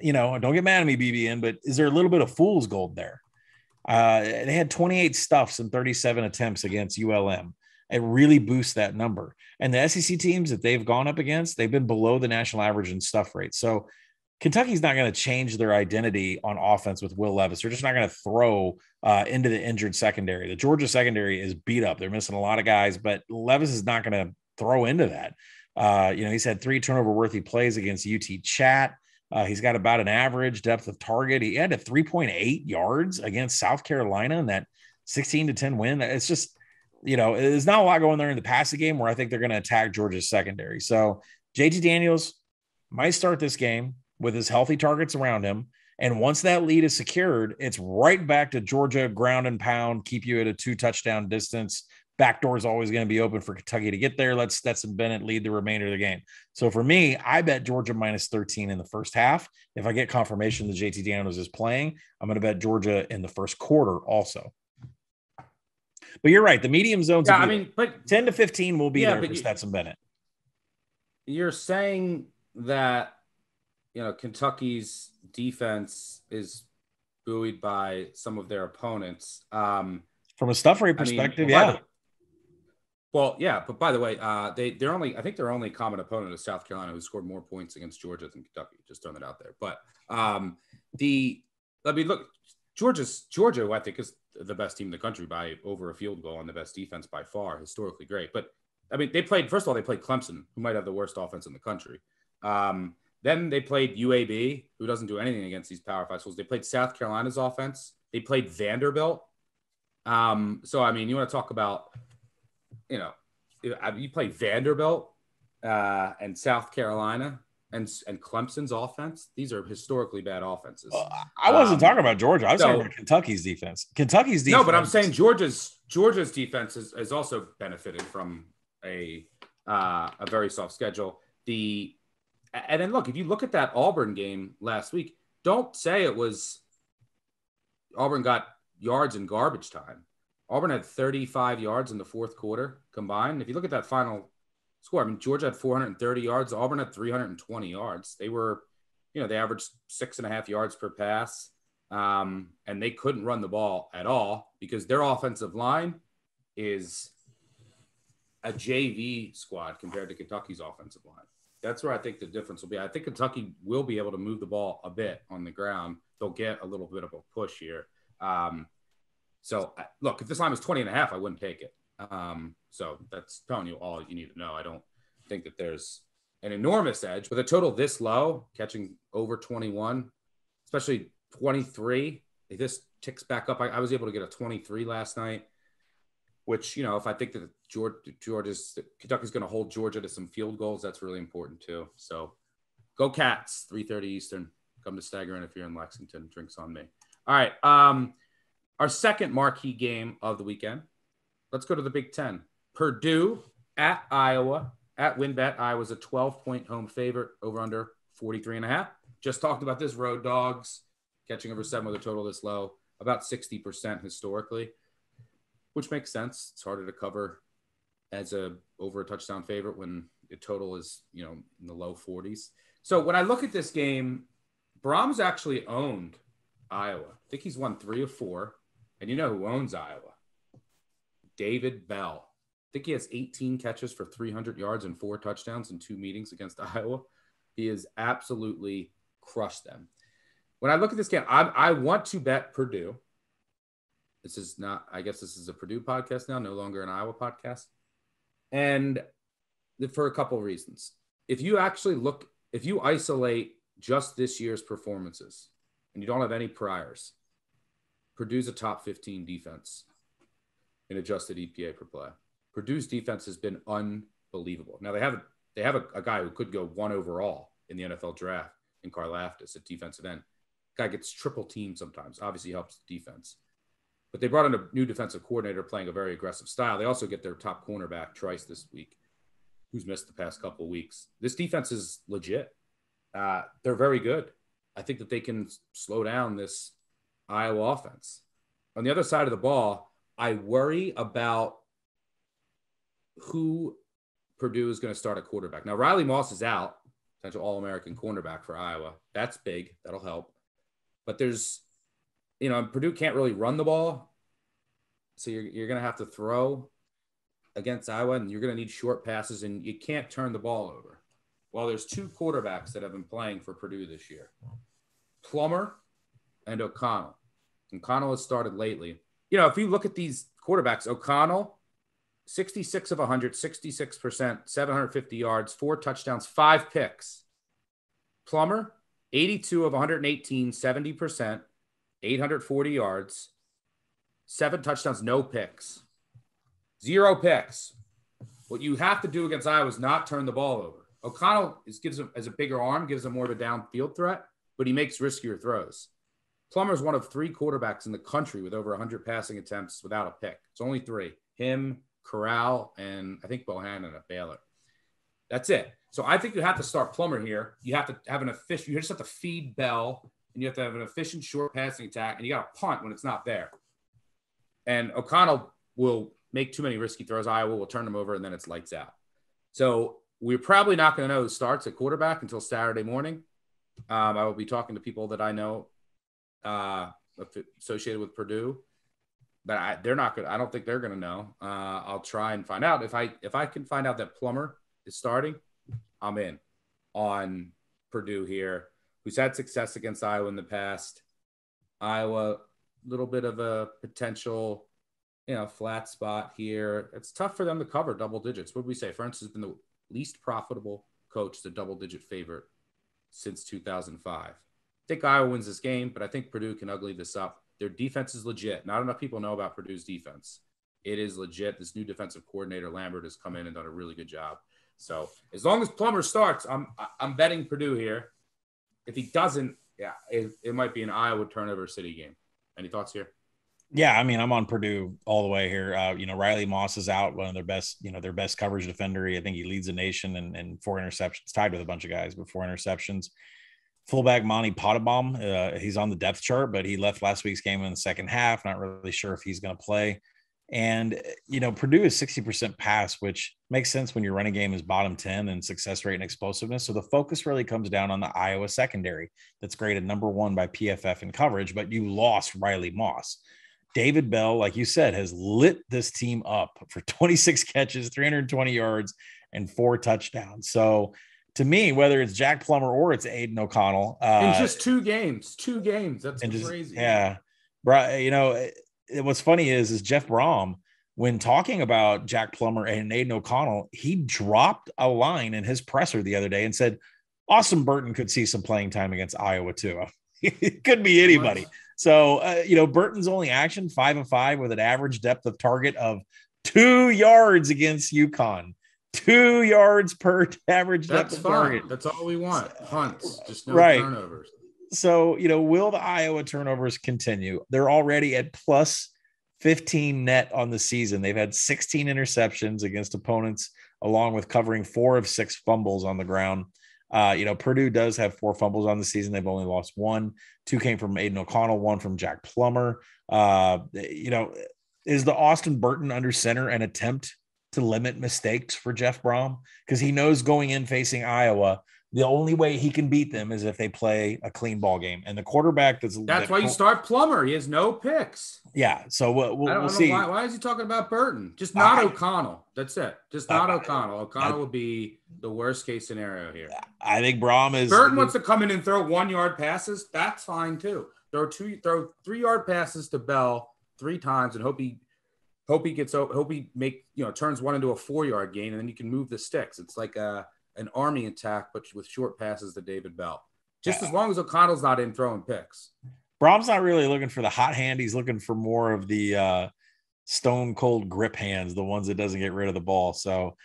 don't get mad at me, BBN, but is there a little bit of fool's gold there? They had 28 stuffs and 37 attempts against ULM. It really boosts that number. And the SEC teams that they've gone up against, they've been below the national average in stuff rate. So Kentucky's not going to change their identity on offense with Will Levis. They're just not going to throw into the injured secondary. The Georgia secondary is beat up. They're missing a lot of guys, but Levis is not going to throw into that. He's had 3 turnover-worthy plays against UT Chat. He's got about an average depth of target. He had a 3.8 yards against South Carolina in that 16-10 win. It's just, there's not a lot going there in the passing game where I think they're going to attack Georgia's secondary. So JT Daniels might start this game with his healthy targets around him. And once that lead is secured, it's right back to Georgia ground and pound, keep you at a 2-touchdown distance. Backdoor is always going to be open for Kentucky to get there. Let Stetson Bennett lead the remainder of the game. So for me, I bet Georgia minus 13 in the first half. If I get confirmation that JT Daniels is playing, I'm going to bet Georgia in the first quarter also. But you're right. The medium zones, but 10 to 15 will be there for Stetson Bennett. You're saying that, Kentucky's defense is buoyed by some of their opponents. From a stuff rate perspective, but by the way, they're only their only common opponent is South Carolina, who scored more points against Georgia than Kentucky. Just throwing that out there. But Georgia, who I think is the best team in the country by over a field goal and the best defense by far, historically great. But they played Clemson, who might have the worst offense in the country. Then they played UAB, who doesn't do anything against these Power 5 schools. They played South Carolina's offense. They played Vanderbilt. You want to talk about, you play Vanderbilt and South Carolina and Clemson's offense. These are historically bad offenses. I wasn't talking about Georgia. I was talking about Kentucky's defense. No, but I'm saying Georgia's defense has also benefited from a very soft schedule. And then look, if you look at that Auburn game last week, don't say it was Auburn got yards in garbage time. Auburn had 35 yards in the fourth quarter combined. If you look at that final score, Georgia had 430 yards. Auburn had 320 yards. They were, they averaged 6.5 yards per pass. And they couldn't run the ball at all because their offensive line is a JV squad compared to Kentucky's offensive line. That's where I think the difference will be. I think Kentucky will be able to move the ball a bit on the ground. They'll get a little bit of a push here. So look, if this line was 20.5, I wouldn't take it. So that's telling you all you need to know. I don't think that there's an enormous edge with a total this low, catching over 21, especially 23. If this ticks back up, I was able to get a 23 last night, which, if I think that Kentucky's going to hold Georgia to some field goals, that's really important too. So go Cats, 3:30 Eastern. Come to Stagger Inn if you're in Lexington. Drinks on me. All right. Our second marquee game of the weekend. Let's go to the Big Ten. Purdue at Iowa at WinBet. Iowa's a 12-point home favorite, over under 43.5. Just talked about this. Road Dogs catching over 7 with a total this low, about 60% historically, which makes sense. It's harder to cover as over a touchdown favorite when the total is, in the low 40s. So when I look at this game, Brahms actually owned Iowa. I think he's won 3 of 4. And you know who owns Iowa? David Bell. I think he has 18 catches for 300 yards and 4 touchdowns in 2 meetings against Iowa. He has absolutely crushed them. When I look at this game, I want to bet Purdue. This is not, I guess this is a Purdue podcast now, no longer an Iowa podcast. And for a couple of reasons. If you isolate just this year's performances and you don't have any priors, Purdue's a top 15 defense in adjusted EPA per play. Purdue's defense has been unbelievable. Now they have a guy who could go 1 overall in the NFL draft in Karlaftis at defensive end. Guy gets triple teamed sometimes. Obviously helps the defense. But they brought in a new defensive coordinator playing a very aggressive style. They also get their top cornerback, Trice, this week, who's missed the past couple of weeks. This defense is legit. They're very good. I think that they can slow down this Iowa offense. On the other side of the ball, I worry about who Purdue is going to start at quarterback. Now, Riley Moss is out, potential All-American cornerback for Iowa. That's big. That'll help. But there's, Purdue can't really run the ball. So you're going to have to throw against Iowa, and you're going to need short passes, and you can't turn the ball over. Well, there's two quarterbacks that have been playing for Purdue this year, Plummer and O'Connell. O'Connell has started lately. If you look at these quarterbacks, O'Connell, 66 of 100, 66%, 750 yards, 4 touchdowns, 5 picks. Plummer, 82 of 118, 70%, 840 yards, 7 touchdowns, no picks. 0 picks. What you have to do against Iowa is not turn the ball over. O'Connell gives him as a bigger arm, gives him more of a downfield threat, but he makes riskier throws. Plummer's one of 3 quarterbacks in the country with over 100 passing attempts without a pick. It's only 3. Him, Corral, and I think Bohannon at Baylor. That's it. So I think you have to start Plummer here. You have to have you just have to feed Bell, and you have to have an efficient short passing attack, and you got to punt when it's not there. And O'Connell will make too many risky throws. Iowa will turn them over, and then it's lights out. So we're probably not going to know who starts at quarterback until Saturday morning. I will be talking to people that I know associated with Purdue, but they're not good. I don't think they're going to know. I'll try and find out. If I can find out that Plummer is starting, I'm in on Purdue here, who's had success against Iowa in the past. Iowa, a little bit of a potential, flat spot here. It's tough for them to cover double digits. What did we say? France has been the least profitable coach, the double-digit favorite since 2005. I think Iowa wins this game, but I think Purdue can ugly this up. Their defense is legit. Not enough people know about Purdue's defense. It is legit. This new defensive coordinator, Lambert, has come in and done a really good job. So as long as Plummer starts, I'm betting Purdue here. If he doesn't, it might be an Iowa turnover city game. Any thoughts here? Yeah, I mean, I'm on Purdue all the way here. Riley Moss is out, one of their best coverage defender. I think he leads the nation and 4 interceptions, tied with a bunch of guys, but 4 interceptions. Fullback Monty Pottebaum, he's on the depth chart, but he left last week's game in the second half. Not really sure if he's going to play. And, Purdue is 60% pass, which makes sense when your running game is bottom 10 and success rate and explosiveness. So the focus really comes down on the Iowa secondary that's graded number 1 by PFF in coverage, but you lost Riley Moss. David Bell, like you said, has lit this team up for 26 catches, 320 yards, and 4 touchdowns. So to me, whether it's Jack Plummer or it's Aiden O'Connell. In just 2 games. That's crazy. Yeah. What's funny is Jeff Brom, when talking about Jack Plummer and Aiden O'Connell, he dropped a line in his presser the other day and said, Austin Burton could see some playing time against Iowa too. It could be anybody. So, Burton's only action 5 of 5 with an average depth of target of 2 yards against UConn. 2 yards per average depth of target. That's all we want. Punts, just no turnovers. So, will the Iowa turnovers continue? They're already at plus 15 net on the season. They've had 16 interceptions against opponents, along with covering 4 of 6 fumbles on the ground. Purdue does have 4 fumbles on the season. They've only lost 1. 2 came from Aiden O'Connell, 1 from Jack Plummer. Is the Austin Burton under center an attempt to limit mistakes for Jeff Brom? Because he knows going in facing Iowa, the only way he can beat them is if they play a clean ball game. And the quarterback that's why you start Plummer. He has no picks. Yeah. So we'll see. Why is he talking about Burton? Just not O'Connell. That's it. Just not O'Connell. O'Connell would be the worst case scenario here. I think Brom is. Burton wants to come in and throw 1-yard passes. That's fine too. Throw 3-yard passes to Bell 3 times and hope he turns one into a 4-yard gain, and then you can move the sticks. It's like an Army attack, but with short passes to David Bell. Just as long as O'Connell's not in throwing picks. Brom's not really looking for the hot hand. He's looking for more of the stone cold grip hands, the ones that doesn't get rid of the ball. So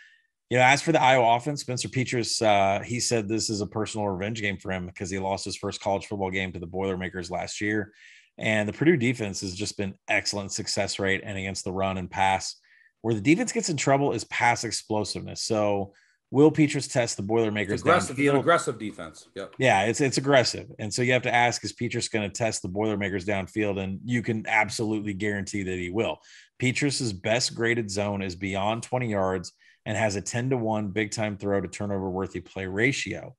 As for the Iowa offense, Spencer Petras, he said this is a personal revenge game for him because he lost his first college football game to the Boilermakers last year. And the Purdue defense has just been excellent success rate and against the run and pass. Where the defense gets in trouble is pass explosiveness. So will Petras test the Boilermakers downfield? It's an aggressive defense. Yep. Yeah, it's aggressive. And so you have to ask, is Petras going to test the Boilermakers downfield? And you can absolutely guarantee that he will. Petras's best graded zone is beyond 20 yards and has a 10-to-1 big-time throw to turnover-worthy play ratio.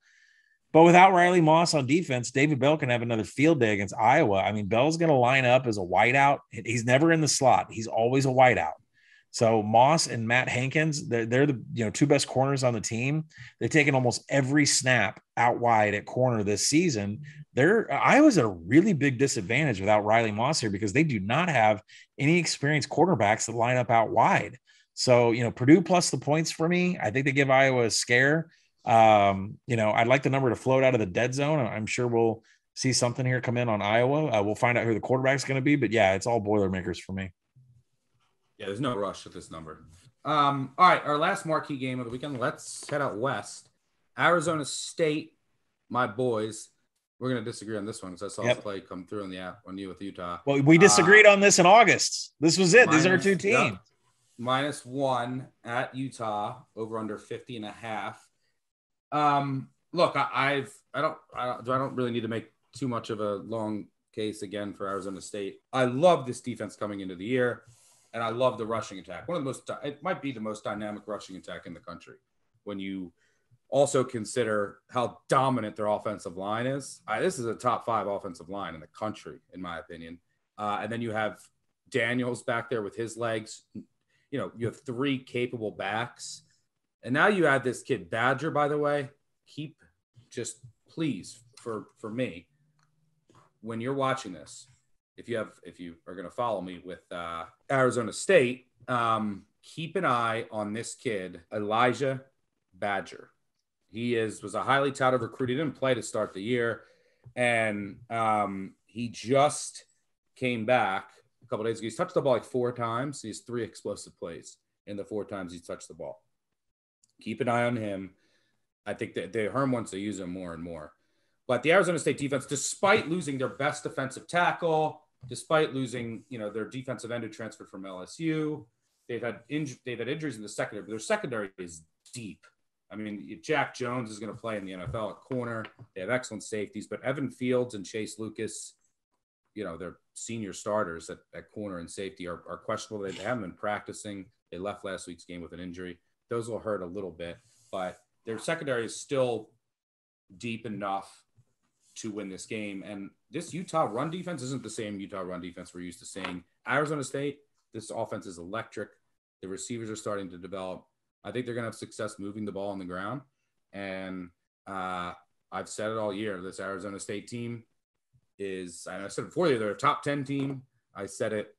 But without Riley Moss on defense, David Bell can have another field day against Iowa. I mean, Bell's going to line up as a wideout. He's never in the slot. He's always a wideout. So Moss and Matt Hankins, they're the two best corners on the team. They've taken almost every snap out wide at corner this season. Iowa's at a really big disadvantage without Riley Moss here because they do not have any experienced quarterbacks that line up out wide. So, Purdue plus the points for me. I think they give Iowa a scare. I'd like the number to float out of the dead zone. I'm sure we'll see something here come in on Iowa. We'll find out who the quarterback's going to be. But, yeah, it's all Boilermakers for me. Yeah, there's no rush at this number. All right, our last marquee game of the weekend. Let's head out west. Arizona State, my boys. We're going to disagree on this one because I saw the play come through on the app on you with Utah. Well, we disagreed on this in August. This was it. These are our two teams. Yep. -1 at Utah, over under 50.5. Look, I don't really need to make too much of a long case again for Arizona State. I love this defense coming into the year, and I love the rushing attack. It might be the most dynamic rushing attack in the country when you also consider how dominant their offensive line is. This is a top 5 offensive line in the country, in my opinion. And then you have Daniels back there with his legs. You have 3 capable backs. And now you add this kid Badger, by the way. Please, for me, when you're watching this, if you are going to follow me with Arizona State, keep an eye on this kid, Elijah Badger. He was a highly touted recruit. He didn't play to start the year. And he just came back a couple days ago. He's touched the ball like 4 times. He has 3 explosive plays in the 4 times he's touched the ball. Keep an eye on him. I think that Herm wants to use him more and more. But the Arizona State defense, despite losing their best defensive tackle, despite losing, their defensive end who transferred from LSU, they've had injuries in the secondary, but their secondary is deep. I mean, Jack Jones is going to play in the NFL at corner. They have excellent safeties, but Evan Fields and Chase Lucas, their senior starters at corner and safety are questionable. They haven't been practicing. They left last week's game with an injury. Those will hurt a little bit, but their secondary is still deep enough to win this game. And this Utah run defense isn't the same Utah run defense we're used to seeing. Arizona State, this offense is electric. The receivers are starting to develop. I think they're going to have success moving the ball on the ground. And I've said it all year. This Arizona State team and I said it before, they're a top 10 team. I said it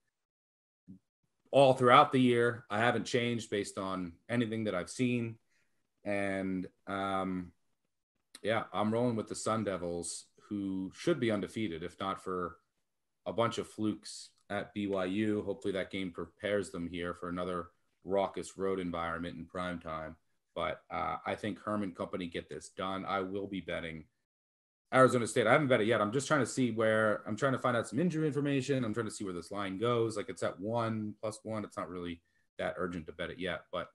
all throughout the year. I haven't changed based on anything that I've seen. And I'm rolling with the Sun Devils, who should be undefeated, if not for a bunch of flukes at BYU. Hopefully that game prepares them here for another raucous road environment in prime time. But I think Herm and company get this done. I will be betting Arizona State. I haven't bet it yet. I'm just trying to see I'm trying to find out some injury information. I'm trying to see where this line goes. Like, it's at 1+1. It's not really that urgent to bet it yet, but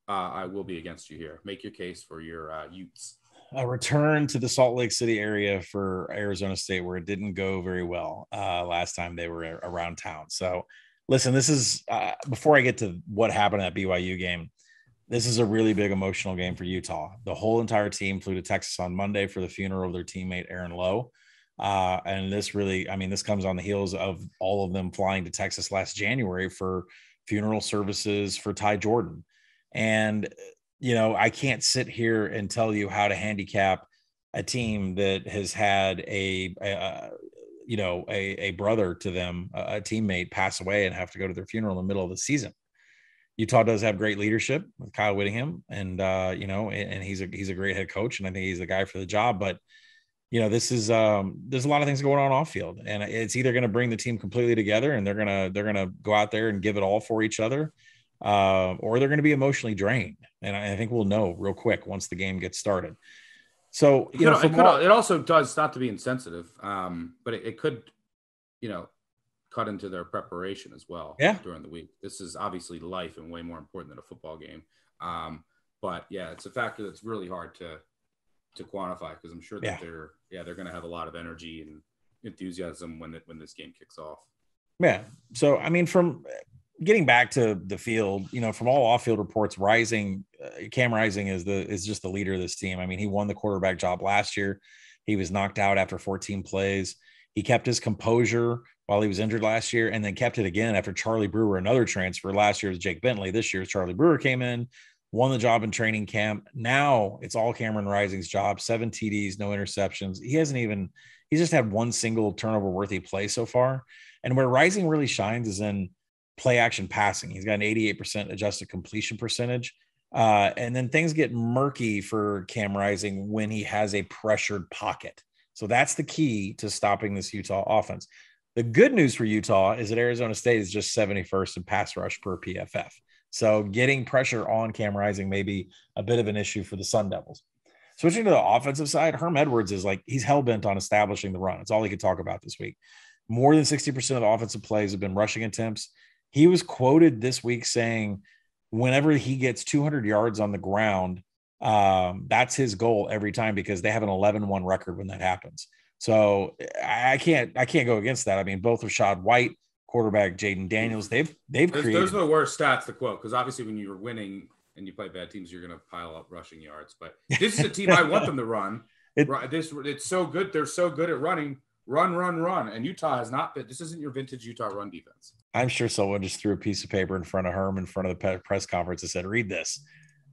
I will be against you here. Make your case for your Utes. A return to the Salt Lake City area for Arizona State, where it didn't go very well last time they were around town. So listen, this is before I get to what happened at that BYU game, this is a really big emotional game for Utah. The whole entire team flew to Texas on Monday for the funeral of their teammate, Aaron Lowe. And this comes on the heels of all of them flying to Texas last January for funeral services for Ty Jordan. And, I can't sit here and tell you how to handicap a team that has had a brother to them, a teammate, pass away and have to go to their funeral in the middle of the season. Utah does have great leadership with Kyle Whittingham, and and he's a great head coach, and I think he's the guy for the job. But this is there's a lot of things going on off field, and it's either going to bring the team completely together, and they're gonna go out there and give it all for each other, or they're going to be emotionally drained. And I think we'll know real quick once the game gets started. So, it also does, not to be insensitive, but it could, cut into their preparation as well during the week. This is obviously life and way more important than a football game. But yeah, it's a factor that's really hard to quantify, because I'm sure that they're going to have a lot of energy and enthusiasm when this game kicks off. Yeah. So, I mean, from getting back to the field, from all off-field reports, Cam Rising is just the leader of this team. I mean, he won the quarterback job last year. He was knocked out after 14 plays. He kept his composure while he was injured last year, and then kept it again after Charlie Brewer, another transfer. Last year was Jake Bentley. This year, Charlie Brewer came in, won the job in training camp. Now it's all Cameron Rising's job. 7 TDs, no interceptions. He's just had one single turnover-worthy play so far. And where Rising really shines is in play action passing. He's got an 88% adjusted completion percentage. And then things get murky for Cam Rising when he has a pressured pocket. So that's the key to stopping this Utah offense. The good news for Utah is that Arizona State is just 71st in pass rush per PFF. So getting pressure on Cam Rising may be a bit of an issue for the Sun Devils. Switching to the offensive side, Herm Edwards is he's hell-bent on establishing the run. It's all he could talk about this week. More than 60% of the offensive plays have been rushing attempts. He was quoted this week saying whenever he gets 200 yards on the ground, that's his goal every time, because they have an 11-1 record when that happens. So I can't go against that. I mean, both Rashad White, quarterback Jaden Daniels, they've created. Those are the worst stats to quote, because obviously when you're winning and you play bad teams, you're going to pile up rushing yards. But this is a team I want them to run. It's so good. They're so good at running. Run. And Utah has not been. This isn't your vintage Utah run defense. I'm sure someone just threw a piece of paper in front of Herm in front of the press conference and said, read this.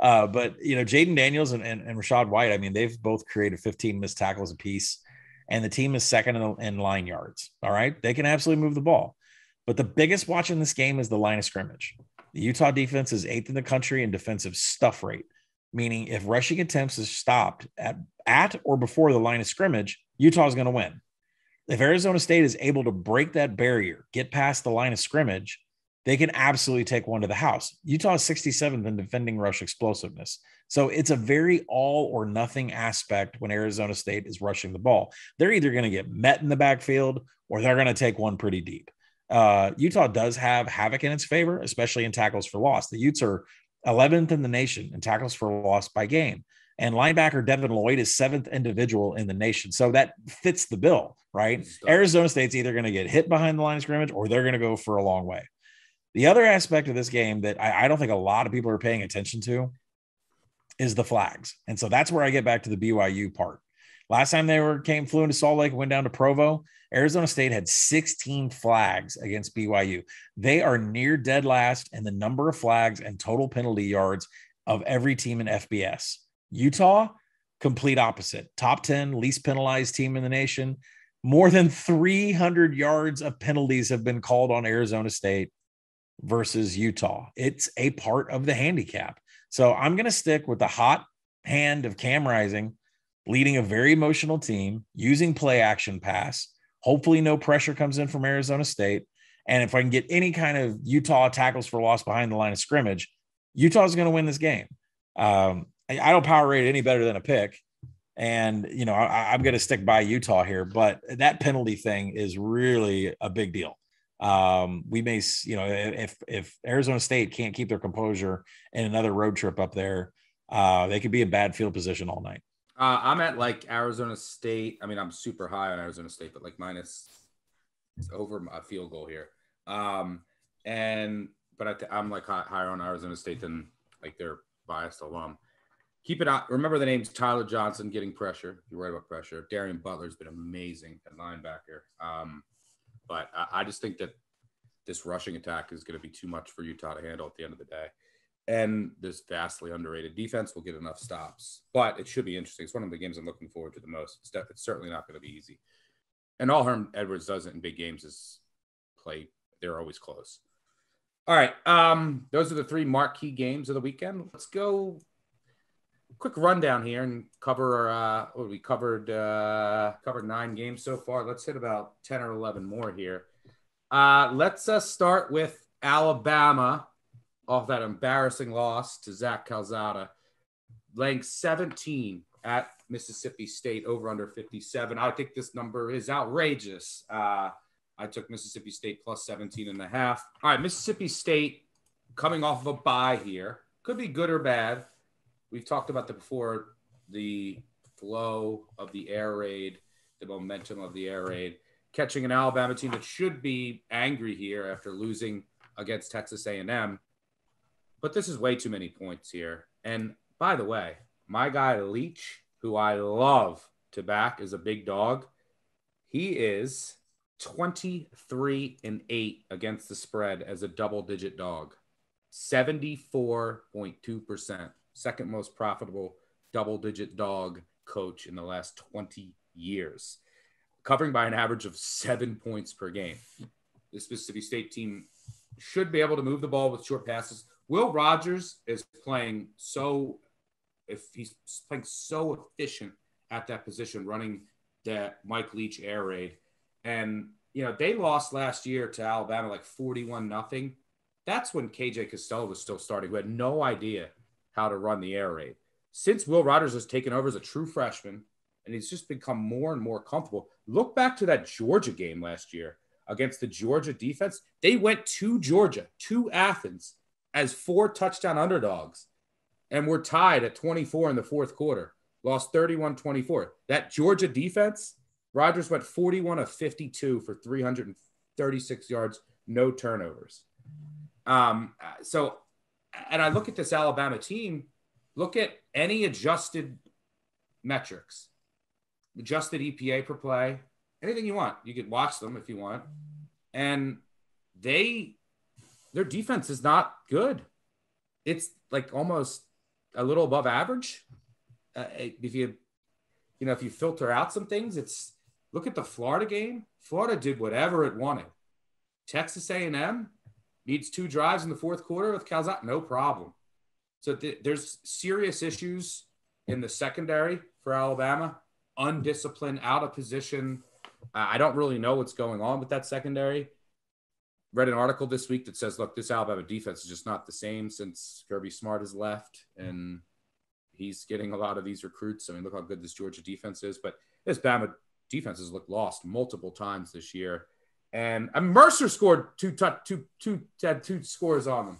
But, Jaden Daniels and Rashad White, I mean, they've both created 15 missed tackles apiece, and the team is second in line yards. All right. They can absolutely move the ball. But the biggest watch in this game is the line of scrimmage. The Utah defense is 8th in the country in defensive stuff rate, meaning if rushing attempts is stopped at or before the line of scrimmage, Utah is going to win. If Arizona State is able to break that barrier, get past the line of scrimmage, they can absolutely take one to the house. Utah is 67th in defending rush explosiveness. So it's a very all or nothing aspect when Arizona State is rushing the ball. They're either going to get met in the backfield or they're going to take one pretty deep. Utah does have havoc in its favor, especially in tackles for loss. The Utes are 11th in the nation in tackles for loss by game. And linebacker Devin Lloyd is 7th individual in the nation. So that fits the bill, right? Arizona State's either going to get hit behind the line of scrimmage or they're going to go for a long way. The other aspect of this game that I don't think a lot of people are paying attention to is the flags. And so that's where I get back to the BYU part. Last time they flew into Salt Lake and went down to Provo, Arizona State had 16 flags against BYU. They are near dead last in the number of flags and total penalty yards of every team in FBS. Utah, complete opposite. Top 10 least penalized team in the nation. More than 300 yards of penalties have been called on Arizona State versus Utah. It's a part of the handicap. So I'm going to stick with the hot hand of Cam Rising, leading a very emotional team, using play action pass. Hopefully no pressure comes in from Arizona State. And if I can get any kind of Utah tackles for loss behind the line of scrimmage, Utah's going to win this game. I don't power rate any better than a pick. And, I'm going to stick by Utah here, but that penalty thing is really a big deal. We may, if Arizona State can't keep their composure in another road trip up there, they could be in bad field position all night. I'm at Arizona State. I mean, I'm super high on Arizona State, but minus over a field goal here. I'm higher on Arizona State than their biased alum. Keep it out. Remember the names Tyler Johnson getting pressure. You're right about pressure. Darian Butler's been amazing at linebacker. But I just think that this rushing attack is going to be too much for Utah to handle at the end of the day. And this vastly underrated defense will get enough stops. But it should be interesting. It's one of the games I'm looking forward to the most. It's certainly not going to be easy. And all Herm Edwards does in big games is play. They're always close. All right. Those are the 3 marquee games of the weekend. Let's go quick rundown here and cover we covered 9 games so far. Let's hit about 10 or 11 more here. Let's start with Alabama, off that embarrassing loss to Zach Calzada, laying 17 at Mississippi State over under 57. I think this number is outrageous. I took Mississippi State plus 17.5. All right, Mississippi State coming off of a bye here. Could be good or bad. We've talked about that before, the flow of the air raid, the momentum of the air raid, catching an Alabama team that should be angry here after losing against Texas A&M. But this is way too many points here. And by the way, my guy Leach, who I love to back, is a big dog. He is 23-8 against the spread as a double-digit dog. 74.2%. Second most profitable double-digit dog coach in the last 20 years. Covering by an average of 7 points per game. This Mississippi State team should be able to move the ball with short passes. Will Rogers is playing so efficient at that position, running that Mike Leach air raid. And, they lost last year to Alabama like 41-0. That's when KJ Costello was still starting, who had no idea how to run the air raid. Since Will Rogers has taken over as a true freshman, and he's just become more and more comfortable. Look back to that Georgia game last year against the Georgia defense. They went to Georgia, to Athens, as 4 touchdown underdogs and were tied at 24 in the fourth quarter. Lost 31-24. That Georgia defense, Rogers went 41 of 52 for 336 yards, no turnovers. And I look at this Alabama team, look at any adjusted metrics, adjusted EPA per play, anything you want. You could watch them if you want. And their defense is not good. It's like almost a little above average. If you filter out some things, look at the Florida game. Florida did whatever it wanted. Texas A&M needs 2 drives in the fourth quarter with Calzada, no problem. So there's serious issues in the secondary for Alabama. Undisciplined, out of position. I don't really know what's going on with that secondary. Read an article this week that says, look, this Alabama defense is just not the same since Kirby Smart has left, and he's getting a lot of these recruits. I mean, look how good this Georgia defense is. But this Bama defense has looked lost multiple times this year. And Mercer scored two scores on them.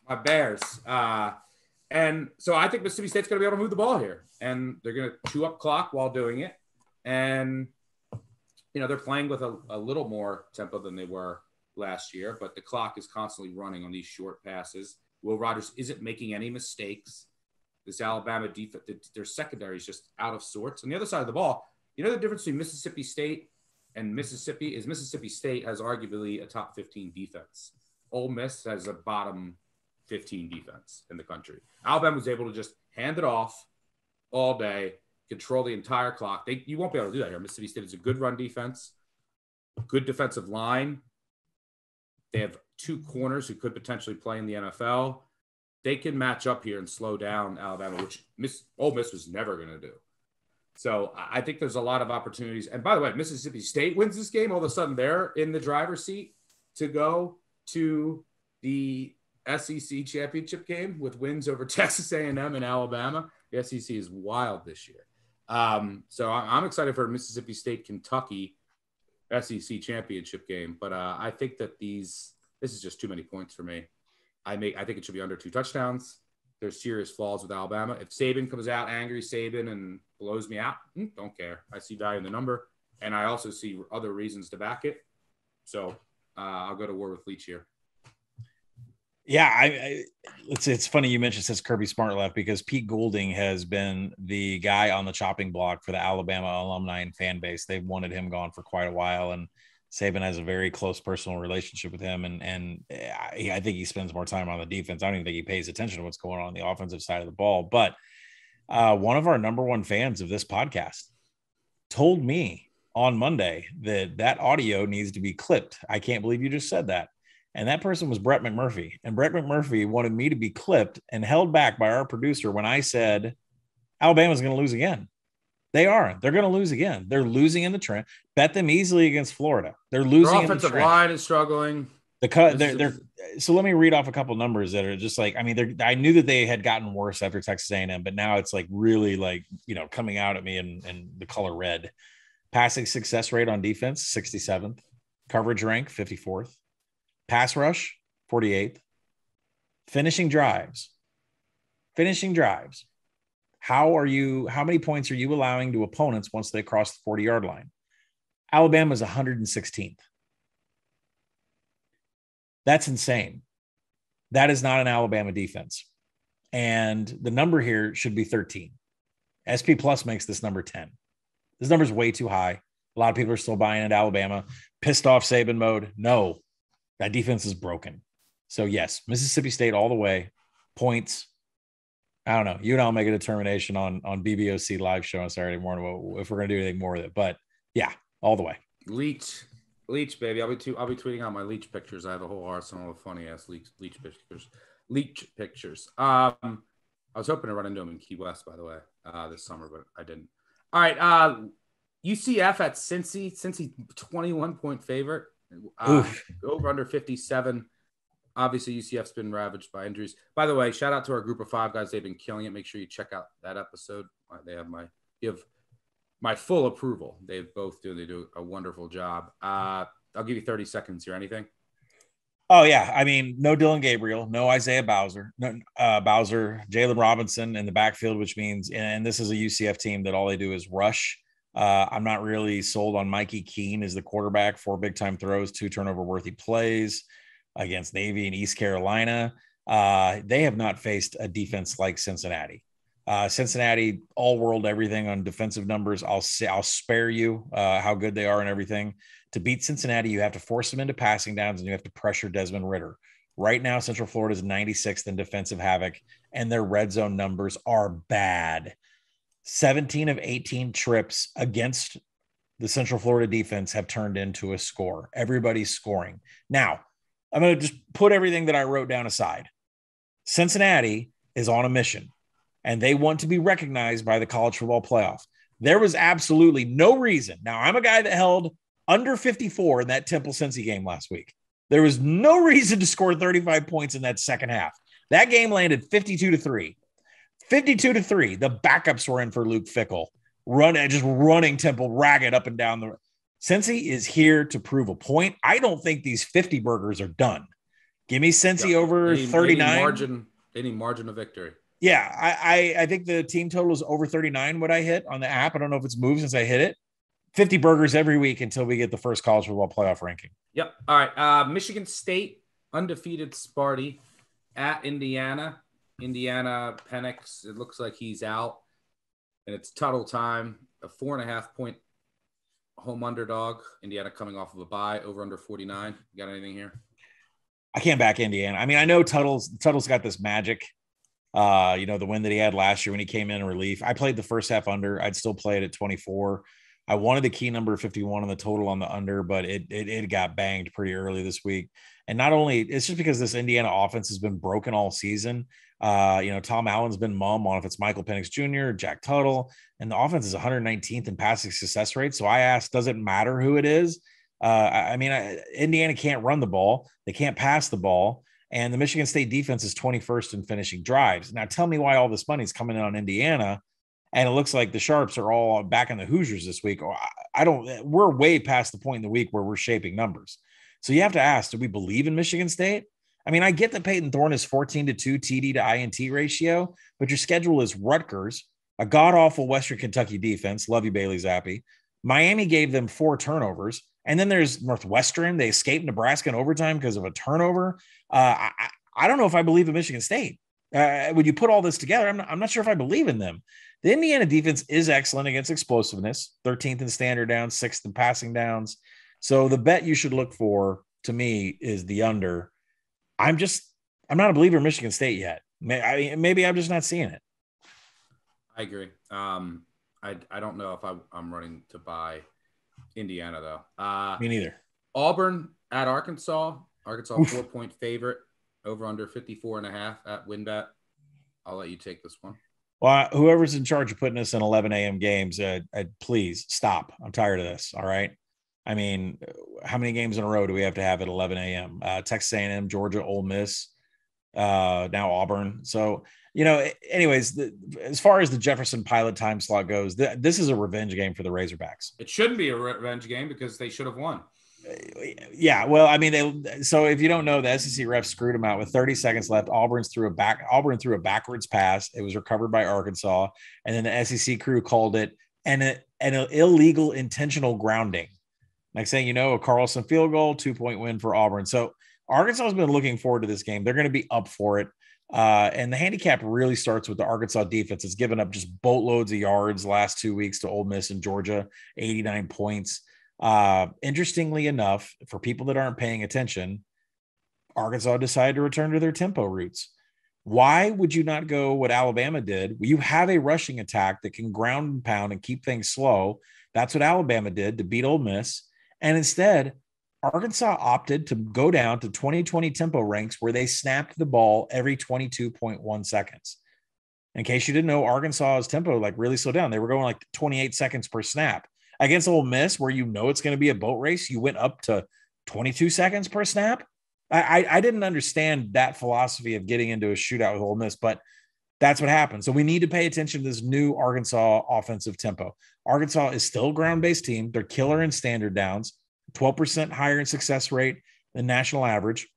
My Bears. And so I think Mississippi State's going to be able to move the ball here. And they're going to chew up clock while doing it. And, they're playing with a little more tempo than they were last year. But the clock is constantly running on these short passes. Will Rogers isn't making any mistakes. This Alabama defense, their secondary is just out of sorts. On the other side of the ball, the difference between Mississippi State and Mississippi is Mississippi State has arguably a top 15 defense. Ole Miss has a bottom 15 defense in the country. Alabama was able to just hand it off all day, control the entire clock. You won't be able to do that here. Mississippi State is a good run defense, good defensive line. They have 2 corners who could potentially play in the NFL. They can match up here and slow down Alabama, which Ole Miss was never going to do. So I think there's a lot of opportunities. And by the way, if Mississippi State wins this game, all of a sudden they're in the driver's seat to go to the SEC championship game with wins over Texas A&M and Alabama. The SEC is wild this year. So I'm excited for a Mississippi State-Kentucky SEC championship game. But I think that this is just too many points for me. I think it should be under 2 touchdowns. There's serious flaws with Alabama. If Saban comes out angry, Saban, and blows me out, don't care. I see value in the number, and I also see other reasons to back it. So I'll go to war with Leach here. Yeah, it's funny you mentioned since Kirby Smart left, because Pete Goulding has been the guy on the chopping block for the Alabama alumni and fan base. They've wanted him gone for quite a while, and Saban has a very close personal relationship with him, and I think he spends more time on the defense. I don't even think he pays attention to what's going on the offensive side of the ball. But one of our number one fans of this podcast told me on Monday that audio needs to be clipped. I can't believe you just said that. And that person was Brett McMurphy. And Brett McMurphy wanted me to be clipped and held back by our producer when I said Alabama's going to lose again. They are. They're going to lose again. They're losing in the trend. Bet them easily against Florida. They're losing. Their offensive line is struggling. They're so let me read off a couple numbers that are just like, I mean, I knew that they had gotten worse after Texas A&M, but now it's like really like, coming out at me in the color red. Passing success rate on defense, 67th. Coverage rank, 54th. Pass rush, 48th. Finishing drives. How many points are you allowing to opponents once they cross the 40-yard line? Alabama's 116th. That's insane. That is not an Alabama defense. And the number here should be 13. SP Plus makes this number 10. This number is way too high. A lot of people are still buying into Alabama. Pissed off Saban mode. No, that defense is broken. So, yes, Mississippi State all the way. Points. I don't know. You and I'll make a determination on BBOC live show on Saturday morning if we're going to do anything more with it. But, yeah, all the way. Leech, baby. I'll be tweeting out my Leech pictures. I have a whole arsenal of funny ass Leech pictures. I was hoping to run into him in Key West, by the way, this summer, but I didn't. All right, UCF at Cincy 21-point favorite. Over under 57. Obviously, UCF's been ravaged by injuries. By the way, shout out to our group of 5 guys. They've been killing it. Make sure you check out that episode. They have my full approval. They do a wonderful job. I'll give you 30 seconds here. Anything? Oh, yeah. I mean, no Dylan Gabriel, no Isaiah Bowser, Jalen Robinson in the backfield, which means, and this is a UCF team that all they do is rush. I'm not really sold on Mikey Keene as the quarterback. 4 big-time throws, 2 turnover-worthy plays against Navy and East Carolina. They have not faced a defense like Cincinnati. Cincinnati, all-world everything on defensive numbers. I'll spare you how good they are and everything. To beat Cincinnati, you have to force them into passing downs and you have to pressure Desmond Ridder. Right now, Central Florida is 96th in defensive havoc, and their red zone numbers are bad. 17 of 18 trips against the Central Florida defense have turned into a score. Everybody's scoring. Now, I'm going to just put everything that I wrote down aside. Cincinnati is on a mission, and they want to be recognized by the college football playoff. There was absolutely no reason. Now, I'm a guy that held under 54 in that Temple-Cincy game last week. There was no reason to score 35 points in that second half. That game landed 52-3. 52-3. The backups were in for Luke Fickell, running Temple ragged up and down the. Cincy is here to prove a point. I don't think these 50 burgers are done. Give me Cincy over 39. Any margin of victory. Yeah, I think the team total is over 39. What I hit on the app, I don't know if it's moved since I hit it. 50 burgers every week until we get the first college football playoff ranking. Yep. All right. Michigan State, undefeated Sparty at Indiana. Indiana, Penix, it looks like he's out. And it's Tuttle time. A 4.5-point home underdog. Indiana coming off of a bye, over under 49. You got anything here? I can't back Indiana. I mean, I know Tuttle's got this magic. The win that he had last year when he came in relief. I played the first half under. I'd still play it at 24. I wanted the key number 51 on the total on the under, but it got banged pretty early this week. And not only, it's just because this Indiana offense has been broken all season. Tom Allen's been mum on if it's Michael Penix Jr., Jack Tuttle, and the offense is 119th in passing success rate. So I asked, does it matter who it is? Indiana can't run the ball. They can't pass the ball. And the Michigan State defense is 21st in finishing drives. Now tell me why all this money is coming in on Indiana. And it looks like the Sharps are all back in the Hoosiers this week. We're way past the point in the week where we're shaping numbers. So you have to ask, do we believe in Michigan State? I mean, I get that Peyton Thorne is 14-2 TD to INT ratio, but your schedule is Rutgers, a god-awful Western Kentucky defense. Love you, Bailey Zappi. Miami gave them 4 turnovers. And then there's Northwestern. They escaped Nebraska in overtime because of a turnover. I don't know if I believe in Michigan State. When you put all this together, I'm not sure if I believe in them. The Indiana defense is excellent against explosiveness, 13th in standard downs, 6th in passing downs. So the bet you should look for, to me, is the under. I'm not a believer in Michigan State yet. Maybe I'm just not seeing it. I agree. I don't know if I'm running to buy Indiana, though. Me neither. Auburn at Arkansas. Arkansas 4-point favorite, over under 54.5 at WinBet. I'll let you take this one. Well, whoever's in charge of putting us in 11 a.m. games, please stop. I'm tired of this. All right. I mean, how many games in a row do we have to have at 11 a.m.? Texas A&M, Georgia, Ole Miss, now Auburn. So, anyways, as far as the Jefferson Pilot time slot goes, this is a revenge game for the Razorbacks. It shouldn't be a revenge game because they should have won. Yeah, well, I mean, so if you don't know, the SEC refs screwed them out with 30 seconds left. Auburn threw a backwards pass. It was recovered by Arkansas, and then the SEC crew called it an illegal intentional grounding. Like saying, a Carlson field goal, 2-point win for Auburn. So Arkansas has been looking forward to this game. They're going to be up for it. And the handicap really starts with the Arkansas defense. It's given up just boatloads of yards last 2 weeks to Ole Miss and Georgia, 89 points. Interestingly enough, for people that aren't paying attention, Arkansas decided to return to their tempo roots. Why would you not go what Alabama did? You have a rushing attack that can ground and pound and keep things slow. That's what Alabama did to beat Ole Miss. And instead, Arkansas opted to go down to 2020 tempo ranks where they snapped the ball every 22.1 seconds. In case you didn't know, Arkansas's tempo really slowed down. They were going 28 seconds per snap. Against Ole Miss, where it's going to be a boat race, you went up to 22 seconds per snap. I didn't understand that philosophy of getting into a shootout with Ole Miss, but that's what happened. So we need to pay attention to this new Arkansas offensive tempo. Arkansas is still a ground-based team. They're killer in standard downs, 12% higher in success rate than national average,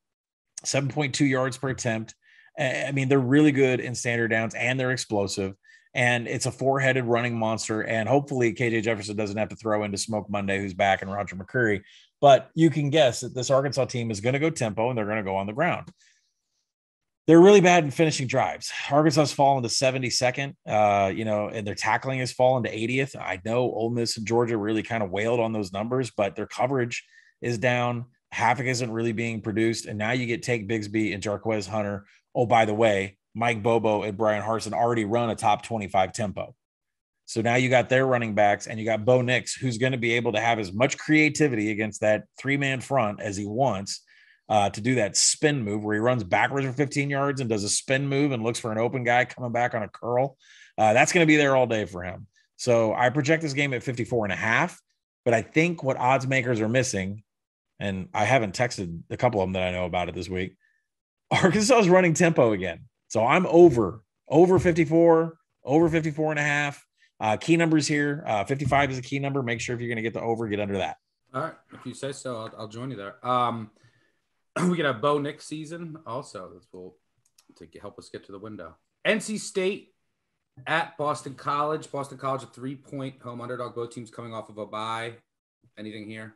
7.2 yards per attempt. I mean, they're really good in standard downs, and they're explosive. And it's a four-headed running monster. And hopefully KJ Jefferson doesn't have to throw into Smoke Monday, who's back, and Roger McCreary. But you can guess that this Arkansas team is going to go tempo, and they're going to go on the ground. They're really bad in finishing drives. Arkansas's fallen to 72nd, and their tackling has fallen to 80th. I know Ole Miss and Georgia really kind of wailed on those numbers, but their coverage is down. Havoc isn't really being produced. And now you get Take Bigsby and Jarquez Hunter. Oh, by the way, Mike Bobo and Brian Harsin already run a top 25 tempo. So now you got their running backs, and you got Bo Nix, who's going to be able to have as much creativity against that three-man front as he wants. To do that spin move where he runs backwards for 15 yards and does a spin move and looks for an open guy coming back on a curl. That's going to be there all day for him. So I project this game at 54.5, but I think what odds makers are missing, and I haven't texted a couple of them that I know about it this week, Arkansas is running tempo again. So I'm over 54, over 54.5. Key numbers here. 55 is a key number. Make sure if you're going to get the over, get under that. All right. If you say so, I'll join you there. We could have Bo Nix season also. That's cool to help us get to the window. NC State at Boston College. Boston College, a 3-point home underdog. Both teams coming off of a bye. Anything here?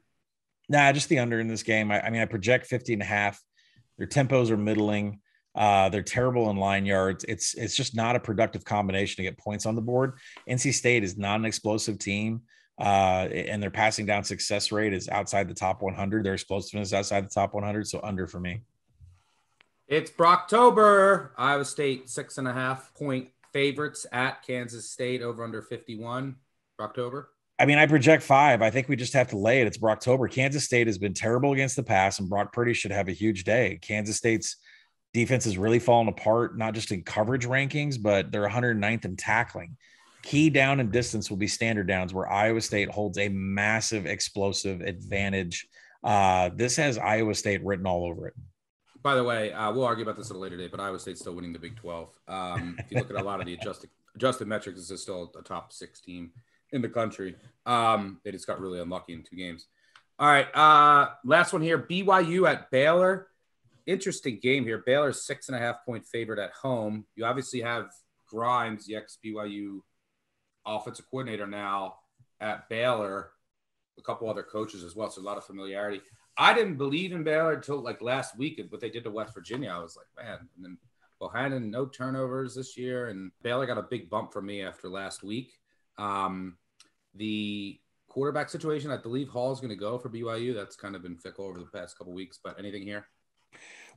Nah, just the under in this game. I project 50.5. Their tempos are middling. They're terrible in line yards. It's just not a productive combination to get points on the board. NC State is not an explosive team. And their passing down success rate is outside the top 100. Their explosiveness is outside the top 100. So under for me. It's Brocktober. Iowa State 6.5-point favorites at Kansas State, over under 51. Brocktober. I project 5. I think we just have to lay it. It's Brocktober. Kansas State has been terrible against the pass, and Brock Purdy should have a huge day. Kansas State's defense has really fallen apart, not just in coverage rankings, but they're 109th in tackling. Key down and distance will be standard downs, where Iowa State holds a massive explosive advantage. This has Iowa State written all over it. By the way, we'll argue about this at a later date, but Iowa State's still winning the Big 12. If you look at a lot of the adjusted metrics, this is still a top 6 team in the country. They just got really unlucky in 2 games. All right, last one here, BYU at Baylor. Interesting game here. Baylor's 6.5-point favorite at home. You obviously have Grimes, the ex-BYU offensive coordinator, now at Baylor, a couple other coaches as well, so a lot of familiarity. I didn't believe in Baylor until last week, what they did to West Virginia. I was like, man. And then Bohannon, no turnovers this year, and Baylor got a big bump from me after last week. The quarterback situation, I believe Hall's going to go for BYU. That's kind of been fickle over the past couple weeks, but anything here?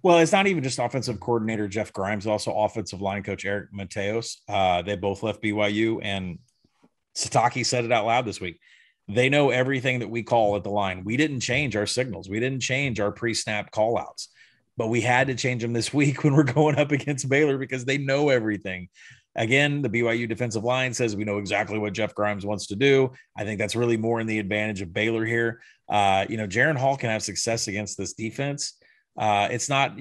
Well, it's not even just offensive coordinator Jeff Grimes, also offensive line coach Eric Mateos. They both left BYU, and Sataki said it out loud this week. They know everything that we call at the line. We didn't change our signals. We didn't change our pre-snap call-outs, but we had to change them this week when we're going up against Baylor because they know everything. Again, the BYU defensive line says we know exactly what Jeff Grimes wants to do. I think that's really more in the advantage of Baylor here. Jaron Hall can have success against this defense. It's not,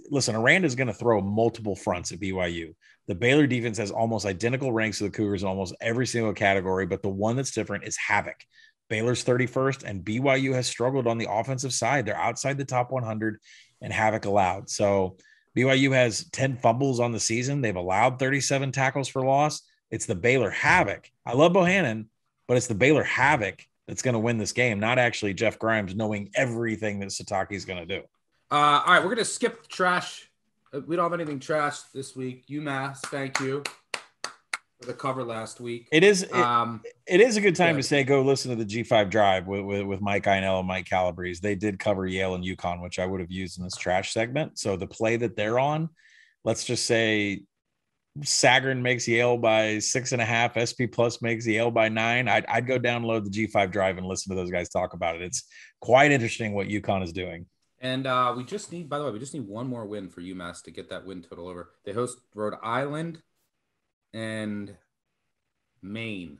listen, Aranda is going to throw multiple fronts at BYU. The Baylor defense has almost identical ranks to the Cougars in almost every single category, but the one that's different is havoc. Baylor's 31st, and BYU has struggled on the offensive side. They're outside the top 100 and havoc allowed. So BYU has 10 fumbles on the season. They've allowed 37 tackles for loss. It's the Baylor havoc. I love Bohannon, but it's the Baylor havoc that's going to win this game, not actually Jeff Grimes knowing everything that Satake's going to do. All right, we're going to skip trash. We don't have anything trash this week. UMass, thank you for the cover last week. It is a good time to say go listen to the G5 Drive with Mike Einell and Mike Calabrese. They did cover Yale and UConn, which I would have used in this trash segment. So the play that they're on, let's just say Sagarin makes Yale by 6.5, SP Plus makes Yale by 9. I'd go download the G5 Drive and listen to those guys talk about it. It's quite interesting what UConn is doing. And we just need one more win for UMass to get that win total over. They host Rhode Island and Maine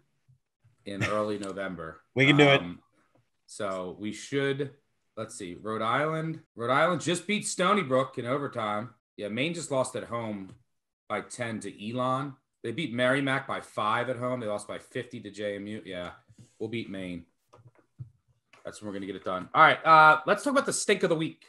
in early November. We can do it. So we should, let's see, Rhode Island just beat Stony Brook in overtime. Yeah, Maine just lost at home by 10 to Elon. They beat Merrimack by 5 at home. They lost by 50 to JMU. Yeah, we'll beat Maine. That's when we're going to get it done. All right, let's talk about the stink of the week.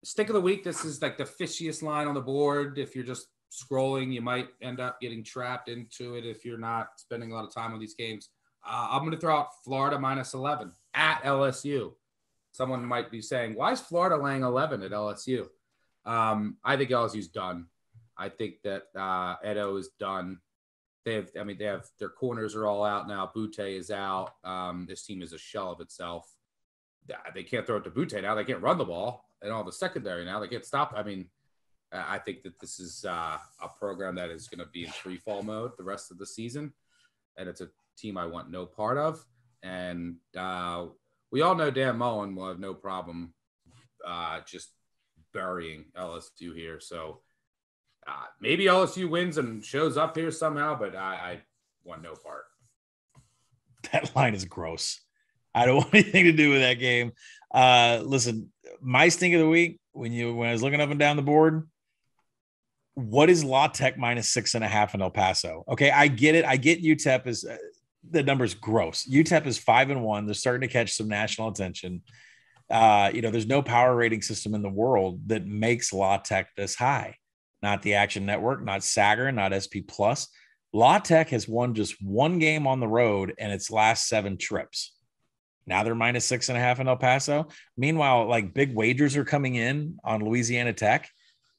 Stink of the week, this is like the fishiest line on the board. If you're just scrolling, you might end up getting trapped into it if you're not spending a lot of time on these games. I'm going to throw out Florida minus 11 at LSU. Someone might be saying, why is Florida laying 11 at LSU? I think LSU's done. I think that Edo is done. They have their corners are all out now. Butte is out. This team is a shell of itself. They can't throw it to Butte now. They can't run the ball. They don't have the secondary now. They can't stop. I think that this is a program that is going to be in free fall mode the rest of the season. And it's a team I want no part of. And we all know Dan Mullen will have no problem just burying LSU here. So maybe LSU wins and shows up here somehow, but I want no part. That line is gross. I don't want anything to do with that game. Listen, my stink of the week, when I was looking up and down the board, what is La Tech minus 6.5 in El Paso? Okay, I get it. I get UTEP is the number's gross. UTEP is 5-1. They're starting to catch some national attention. There's no power rating system in the world that makes La Tech this high. Not the Action Network, not Sager, not SP Plus. La Tech has won just one game on the road in its last 7 trips. Now they're minus 6.5 in El Paso. Meanwhile, like big wagers are coming in on Louisiana Tech.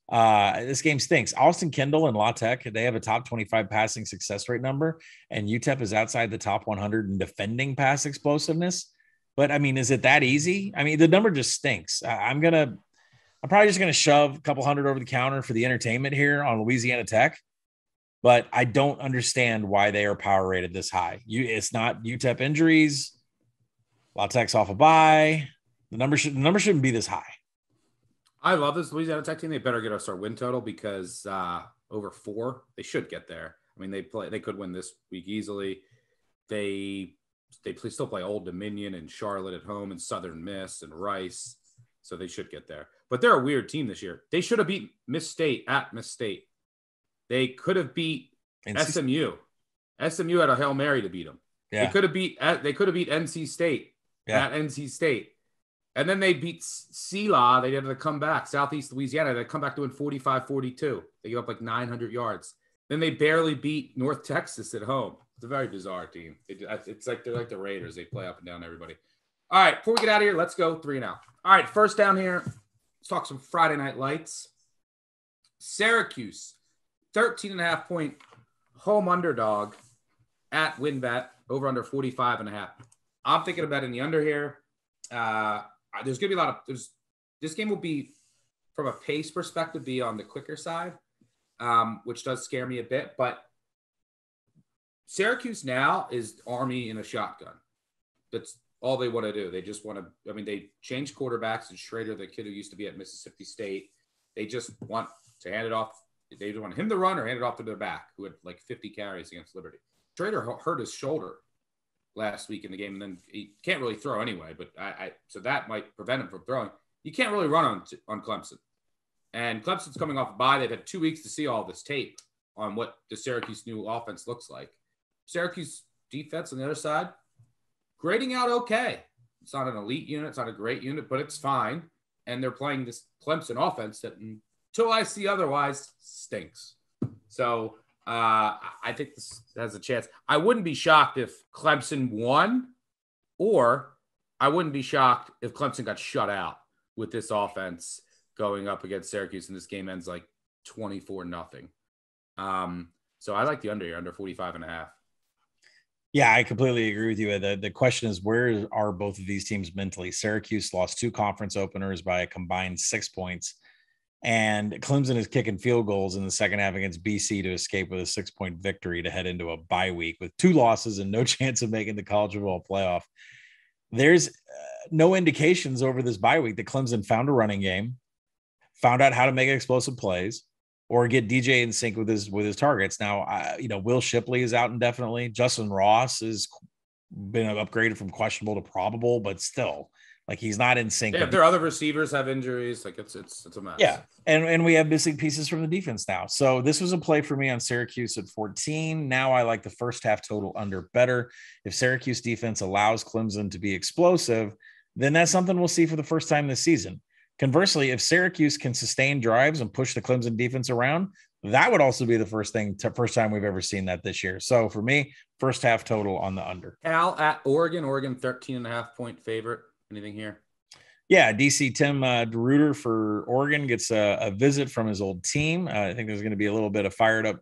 This game stinks. Austin Kendall and La Tech, they have a top 25 passing success rate number, and UTEP is outside the top 100 in defending pass explosiveness. But is it that easy? The number just stinks. I'm probably just going to shove a couple hundred over the counter for the entertainment here on Louisiana Tech, but I don't understand why they are power rated this high. It's not UTEP injuries. La Tech's off a bye. The number shouldn't be this high. I love this Louisiana Tech team. They better get us our win total because over 4, they should get there. They could win this week easily. They still play Old Dominion and Charlotte at home and Southern Miss and Rice. So they should get there. But they're a weird team this year. They should have beat Miss State at Miss State. They could have beat SMU. SMU had a Hail Mary to beat them. Yeah. They could have beat NC State at NC State. And then they beat CELA. They had to come back. Southeast Louisiana. They come back doing 45-42. They give up like 900 yards. Then they barely beat North Texas at home. It's a very bizarre team. It's like they're like the Raiders. They play up and down everybody. All right, before we get out of here, let's go 3 and out. All right, first down here, let's talk some Friday Night Lights. Syracuse, 13.5-point home underdog at WinBet, over under 45.5. I'm thinking about in the under here. There's going to be a lot of – this game will be, from a pace perspective, be on the quicker side, which does scare me a bit. But Syracuse now is Army in a shotgun. That's all they want to do. They just want to – they changed quarterbacks. And Schrader, the kid who used to be at Mississippi State, they just want to hand it off They either want him to run or hand it off to their back, who had like 50 carries against Liberty. Trader hurt his shoulder last week in the game, and then he can't really throw anyway. But so that might prevent him from throwing. You can't really run on Clemson, and Clemson's coming off a bye. They've had 2 weeks to see all this tape on what the Syracuse new offense looks like. Syracuse defense on the other side, grading out okay. It's not an elite unit, it's not a great unit, but it's fine. And they're playing this Clemson offense that, until I see otherwise, stinks. So I think this has a chance. I wouldn't be shocked if Clemson won, or I wouldn't be shocked if Clemson got shut out with this offense going up against Syracuse and this game ends like 24-0. So I like the under 45.5. Yeah, I completely agree with you. The question is, where are both of these teams mentally? Syracuse lost 2 conference openers by a combined 6 points, and Clemson is kicking field goals in the second half against BC to escape with a 6-point victory to head into a bye week with 2 losses and no chance of making the college football playoff. There's no indications over this bye week that Clemson found a running game, found out how to make explosive plays, or get DJ in sync with his targets. Now, Will Shipley is out indefinitely. Justin Ross has been upgraded from questionable to probable, but still, like, he's not in sync. Yeah, if their other receivers have injuries, like it's a mess. Yeah, and we have missing pieces from the defense now. So this was a play for me on Syracuse at 14. Now I like the first half total under better. If Syracuse defense allows Clemson to be explosive, then that's something we'll see for the first time this season. Conversely, if Syracuse can sustain drives and push the Clemson defense around, that would also be the first time we've ever seen that this year. So for me, first half total on the under. Cal at Oregon, 13.5 point favorite. Anything here? Yeah, DC Tim DeRuiter for Oregon gets a visit from his old team. I think there's going to be a little bit of fired up,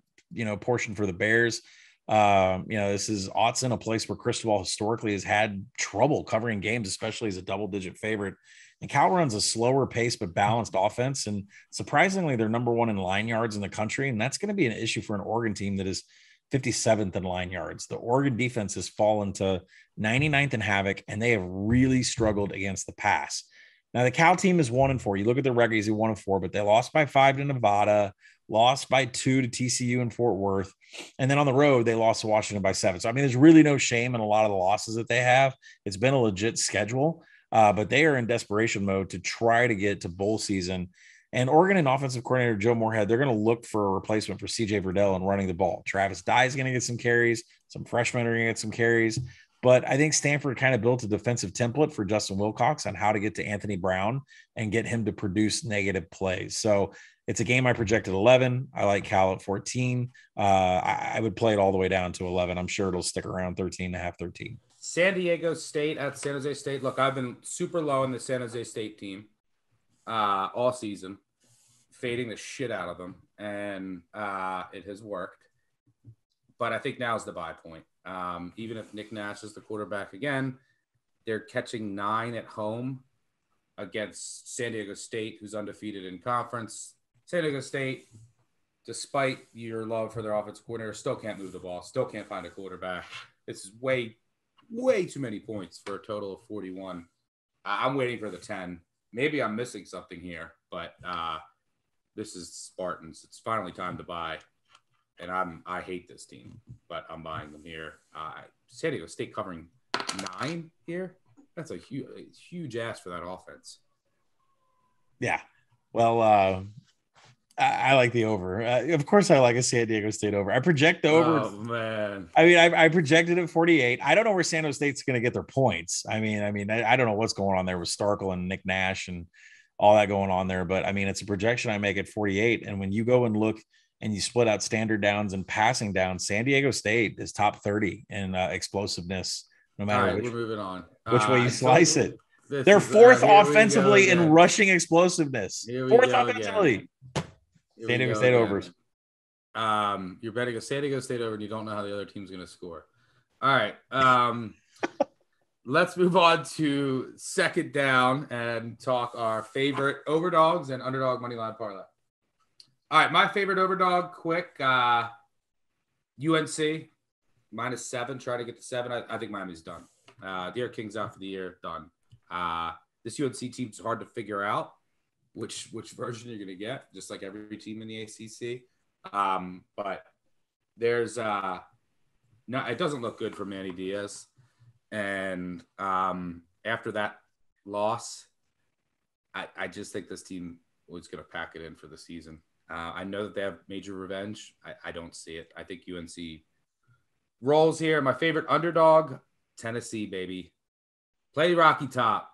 portion for the Bears. This is Autzen, a place where Cristobal historically has had trouble covering games, especially as a double-digit favorite. And Cal runs a slower pace but balanced offense, and surprisingly, they're number 1 in line yards in the country, and that's going to be an issue for an Oregon team that is 57th in line yards. The Oregon defense has fallen to 99th in havoc, and they have really struggled against the pass. Now, the Cal team is 1-4. You look at their record, he's 1-4, but they lost by 5 to Nevada, lost by 2 to TCU and Fort Worth, and then on the road, they lost to Washington by 7. So, there's really no shame in a lot of the losses that they have. It's been a legit schedule. But they are in desperation mode to try to get to bowl season. And Oregon and offensive coordinator Joe Moorhead, they're going to look for a replacement for CJ Verdell and running the ball. Travis Dye is going to get some carries. Some freshmen are going to get some carries. But I think Stanford kind of built a defensive template for Justin Wilcox on how to get to Anthony Brown and get him to produce negative plays. So it's a game I projected 11. I like Cal at 14. I would play it all the way down to 11. I'm sure it'll stick around 13.5, 13. San Diego State at San Jose State. Look, I've been super low in the San Jose State team all season, fading the shit out of them, and it has worked. But I think now's the buy point. Even if Nick Nash is the quarterback again, they're catching 9 at home against San Diego State, who's undefeated in conference. San Diego State, despite your love for their offensive coordinator, still can't move the ball, still can't find a quarterback. This is way too many points for a total of 41. I'm waiting for the 10. Maybe I'm missing something here, but this is Spartans. It's finally time to buy, and I hate this team, but I'm buying them here. San Diego State covering 9 here. That's a huge ask for that offense. Yeah. Well, I like the over. Of course, I like a San Diego State over. I project the over. Oh, man. I projected at 48. I don't know where San Jose State's going to get their points. I don't know what's going on there with Starkel and Nick Nash and all that going on there. But, it's a projection I make at 48. And when you go and look and you split out standard downs and passing downs, San Diego State is top 30 in explosiveness, no matter we're moving on. Which way you slice it. They're 4th offensively in rushing explosiveness. 4th offensively. San Diego State overs. You're betting a San Diego State over, and you don't know how the other team's going to score. All right. Let's move on to second down and talk our favorite overdogs and underdog money line parlay. All right, my favorite overdog, quick. UNC -7. Try to get to 7. I think Miami's done. De'Aaron King's out for the year. Done. This UNC team's hard to figure out which version you're going to get, just like every team in the ACC. But there's no, it doesn't look good for Manny Diaz. And after that loss, I just think this team was going to pack it in for the season. I know that they have major revenge. I don't see it. I think UNC rolls here. My favorite underdog, Tennessee, baby. Play Rocky Top.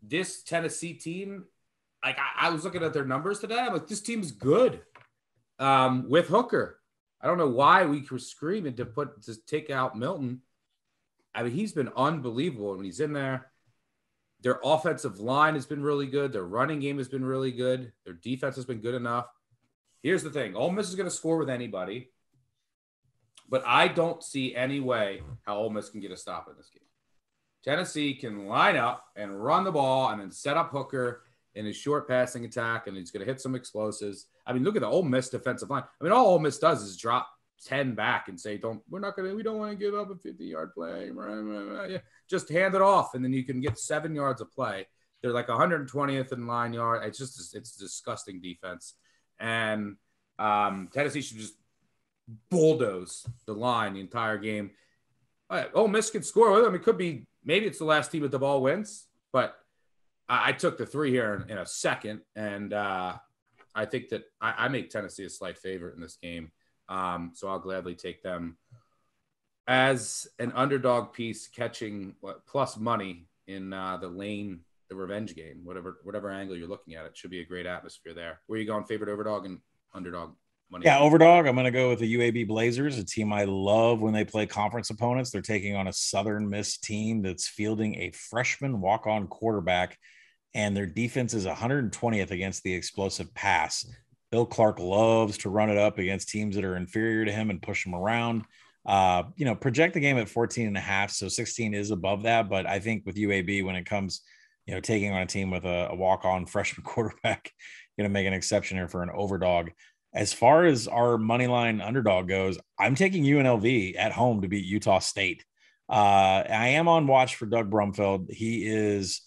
This Tennessee team, like I was looking at their numbers today. I'm like, this team's good with Hooker. I don't know why we were screaming to take out Milton. I mean, he's been unbelievable when he's in there. Their offensive line has been really good. Their running game has been really good. Their defense has been good enough. Here's the thing. Ole Miss is going to score with anybody, but I don't see any way how Ole Miss can get a stop in this game. Tennessee can line up and run the ball and then set up Hooker in his short passing attack, and he's going to hit some explosives. I mean, look at the Ole Miss defensive line. I mean, all Ole Miss does is drop 10 back and say, we don't want to give up a 50-yard play. Just hand it off, and then you can get 7 yards of play. They're like 120th in line yard. It's disgusting defense. And Tennessee should just bulldoze the line the entire game. Ole Miss can score with them. It could be, maybe it's the last team that the ball wins, but I took the 3 here in a second, and I think that I make Tennessee a slight favorite in this game. So I'll gladly take them as an underdog piece, catching plus money in the revenge game, whatever angle you're looking at. It should be a great atmosphere there. Where are you going, favorite overdog and underdog money? Yeah, overdog. I'm going to go with the UAB Blazers, a team I love when they play conference opponents. They're taking on a Southern Miss team that's fielding a freshman walk-on quarterback, and their defense is 120th against the explosive pass. Bill Clark loves to run it up against teams that are inferior to him and push them around. Project the game at 14.5, so 16 is above that. But I think with UAB, when it comes, taking on a team with a walk-on freshman quarterback, going to make an exception here for an overdog. As far as our money line underdog goes, I'm taking UNLV at home to beat Utah State. I am on watch for Doug Brumfield. He is.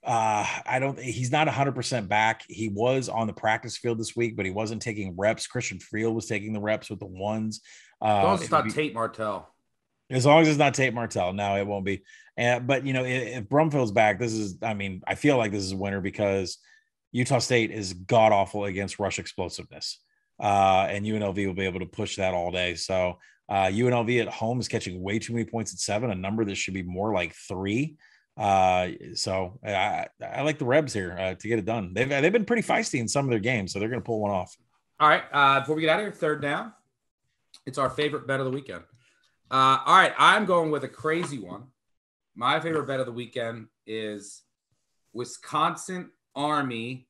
He's not 100% back. He was on the practice field this week, but he wasn't taking reps. Christian Friel was taking the reps with the ones. As long as it's not Tate Martell. As long as it's not Tate Martell. No, it won't be. But if Brumfield's back, I feel like this is a winner because Utah State is god awful against rush explosiveness. And UNLV will be able to push that all day. So UNLV at home is catching way too many points at 7, a number that should be more like 3. So I like the Rebs here to get it done. They've been pretty feisty in some of their games, so they're going to pull one off. All right. Before we get out of here, third down. It's our favorite bet of the weekend. All right. I'm going with a crazy one. My favorite bet of the weekend is Wisconsin Army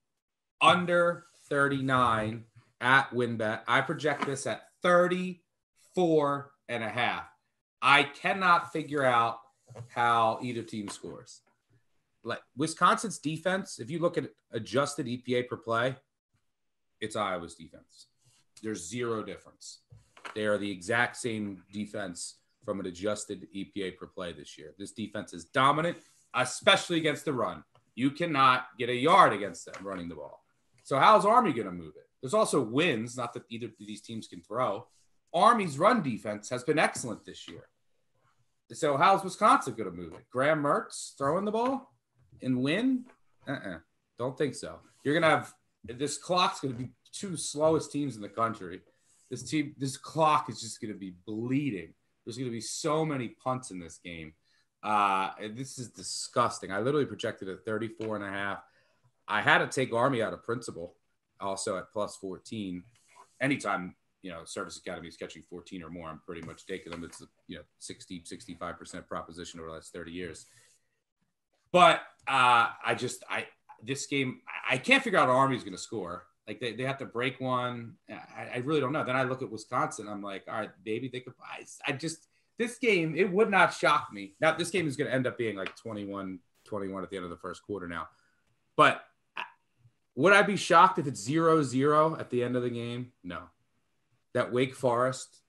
under 39 at WinBet. I project this at 34.5. I cannot figure out how either team scores. Like Wisconsin's defense, if you look at adjusted EPA per play, it's Iowa's defense. There's zero difference. They are the exact same defense from an adjusted EPA per play this year. This defense is dominant, especially against the run. You cannot get a yard against them running the ball. So how's Army going to move it? There's also wins, not that either of these teams can throw. Army's run defense has been excellent this year. So how's Wisconsin going to move it? Graham Mertz throwing the ball and win? Don't think so. You're going to have – this clock's going to be 2 slowest teams in the country. This clock is just going to be bleeding. There's going to be so many punts in this game. This is disgusting. I literally projected at 34.5. I had to take Army out of principle also at plus 14. Anytime – Service Academy is catching 14 or more, I'm pretty much taking them. It's 65% proposition over the last 30 years. But this game, I can't figure out how Army's going to score. Like they have to break one. I really don't know. Then I look at Wisconsin. I'm like, all right, maybe they could. This game, it would not shock me. Now this game is going to end up being like 21 at the end of the first quarter now. But would I be shocked if it's 0-0 at the end of the game? No. That Wake Forest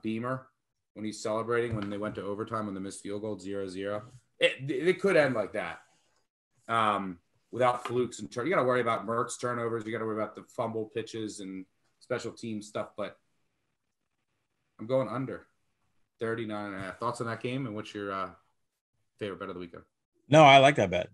Beamer, when he's celebrating, when they went to overtime on the missed field goal, 0-0, it could end like that. without flukes and you got to worry about Mertz turnovers. You got to worry about the fumble pitches and special team stuff. But I'm going under 39.5. Thoughts on that game, and what's your favorite bet of the weekend? No, I like that bet.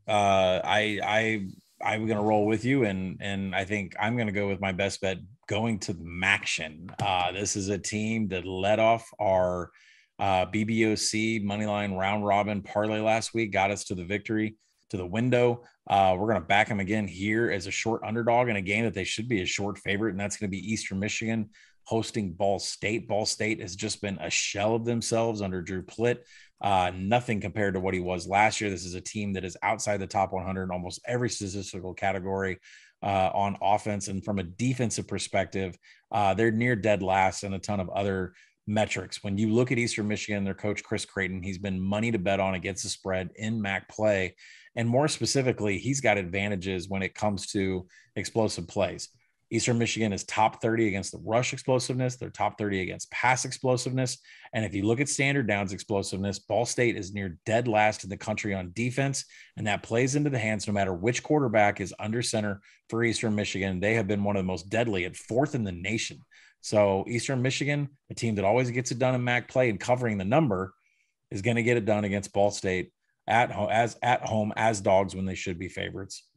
I'm going to roll with you, and I think I'm going to go with my best bet going to the Maction. This is a team that led off our BBOC moneyline round robin parlay last week, got us to the victory, to the window. We're going to back them again here as a short underdog in a game that they should be a short favorite, and that's going to be Eastern Michigan hosting Ball State. Ball State has just been a shell of themselves under Drew Plitt. Nothing compared to what he was last year. This is a team that is outside the top 100 in almost every statistical category on offense. And from a defensive perspective, they're near dead last and a ton of other metrics. When you look at Eastern Michigan, their coach, Chris Creighton, he's been money to bet on against the spread in MAC play. And more specifically, he's got advantages when it comes to explosive plays. Eastern Michigan is top 30 against the rush explosiveness. They're top 30 against pass explosiveness. And if you look at standard downs explosiveness, Ball State is near dead last in the country on defense. And that plays into the hands no matter which quarterback is under center for Eastern Michigan. They have been one of the most deadly at 4th in the nation. So Eastern Michigan, a team that always gets it done in MAC play and covering the number, is going to get it done against Ball State at home as dogs when they should be favorites.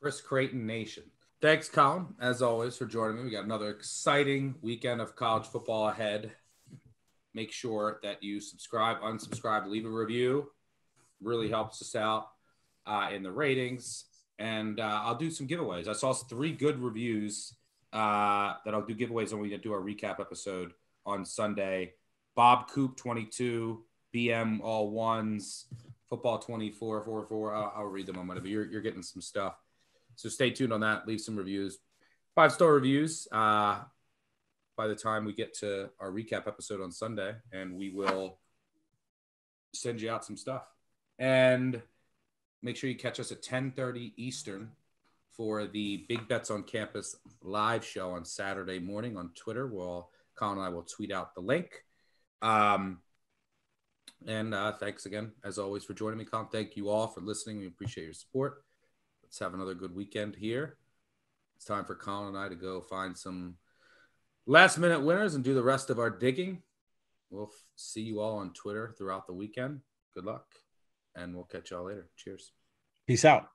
Chris Creighton Nation. Thanks, Colin, as always, for joining me. We got another exciting weekend of college football ahead. Make sure that you subscribe, unsubscribe, leave a review. Really helps us out in the ratings. And I'll do some giveaways. I saw 3 good reviews that I'll do giveaways when we do our recap episode on Sunday. Bob Coop 22, BM all ones, football 2444. I'll read them on whatever. You're getting some stuff. So stay tuned on that. Leave some reviews, 5-star reviews by the time we get to our recap episode on Sunday, and we will send you out some stuff. And make sure you catch us at 10:30 Eastern for the Big Bets on Campus live show on Saturday morning on Twitter. Colin and I will tweet out the link. And thanks again, as always, for joining me, Colin. Thank you all for listening. We appreciate your support. Let's have another good weekend here. It's time for Colin and I to go find some last-minute winners and do the rest of our digging. We'll see you all on Twitter throughout the weekend. Good luck, and we'll catch y'all later. Cheers. Peace out.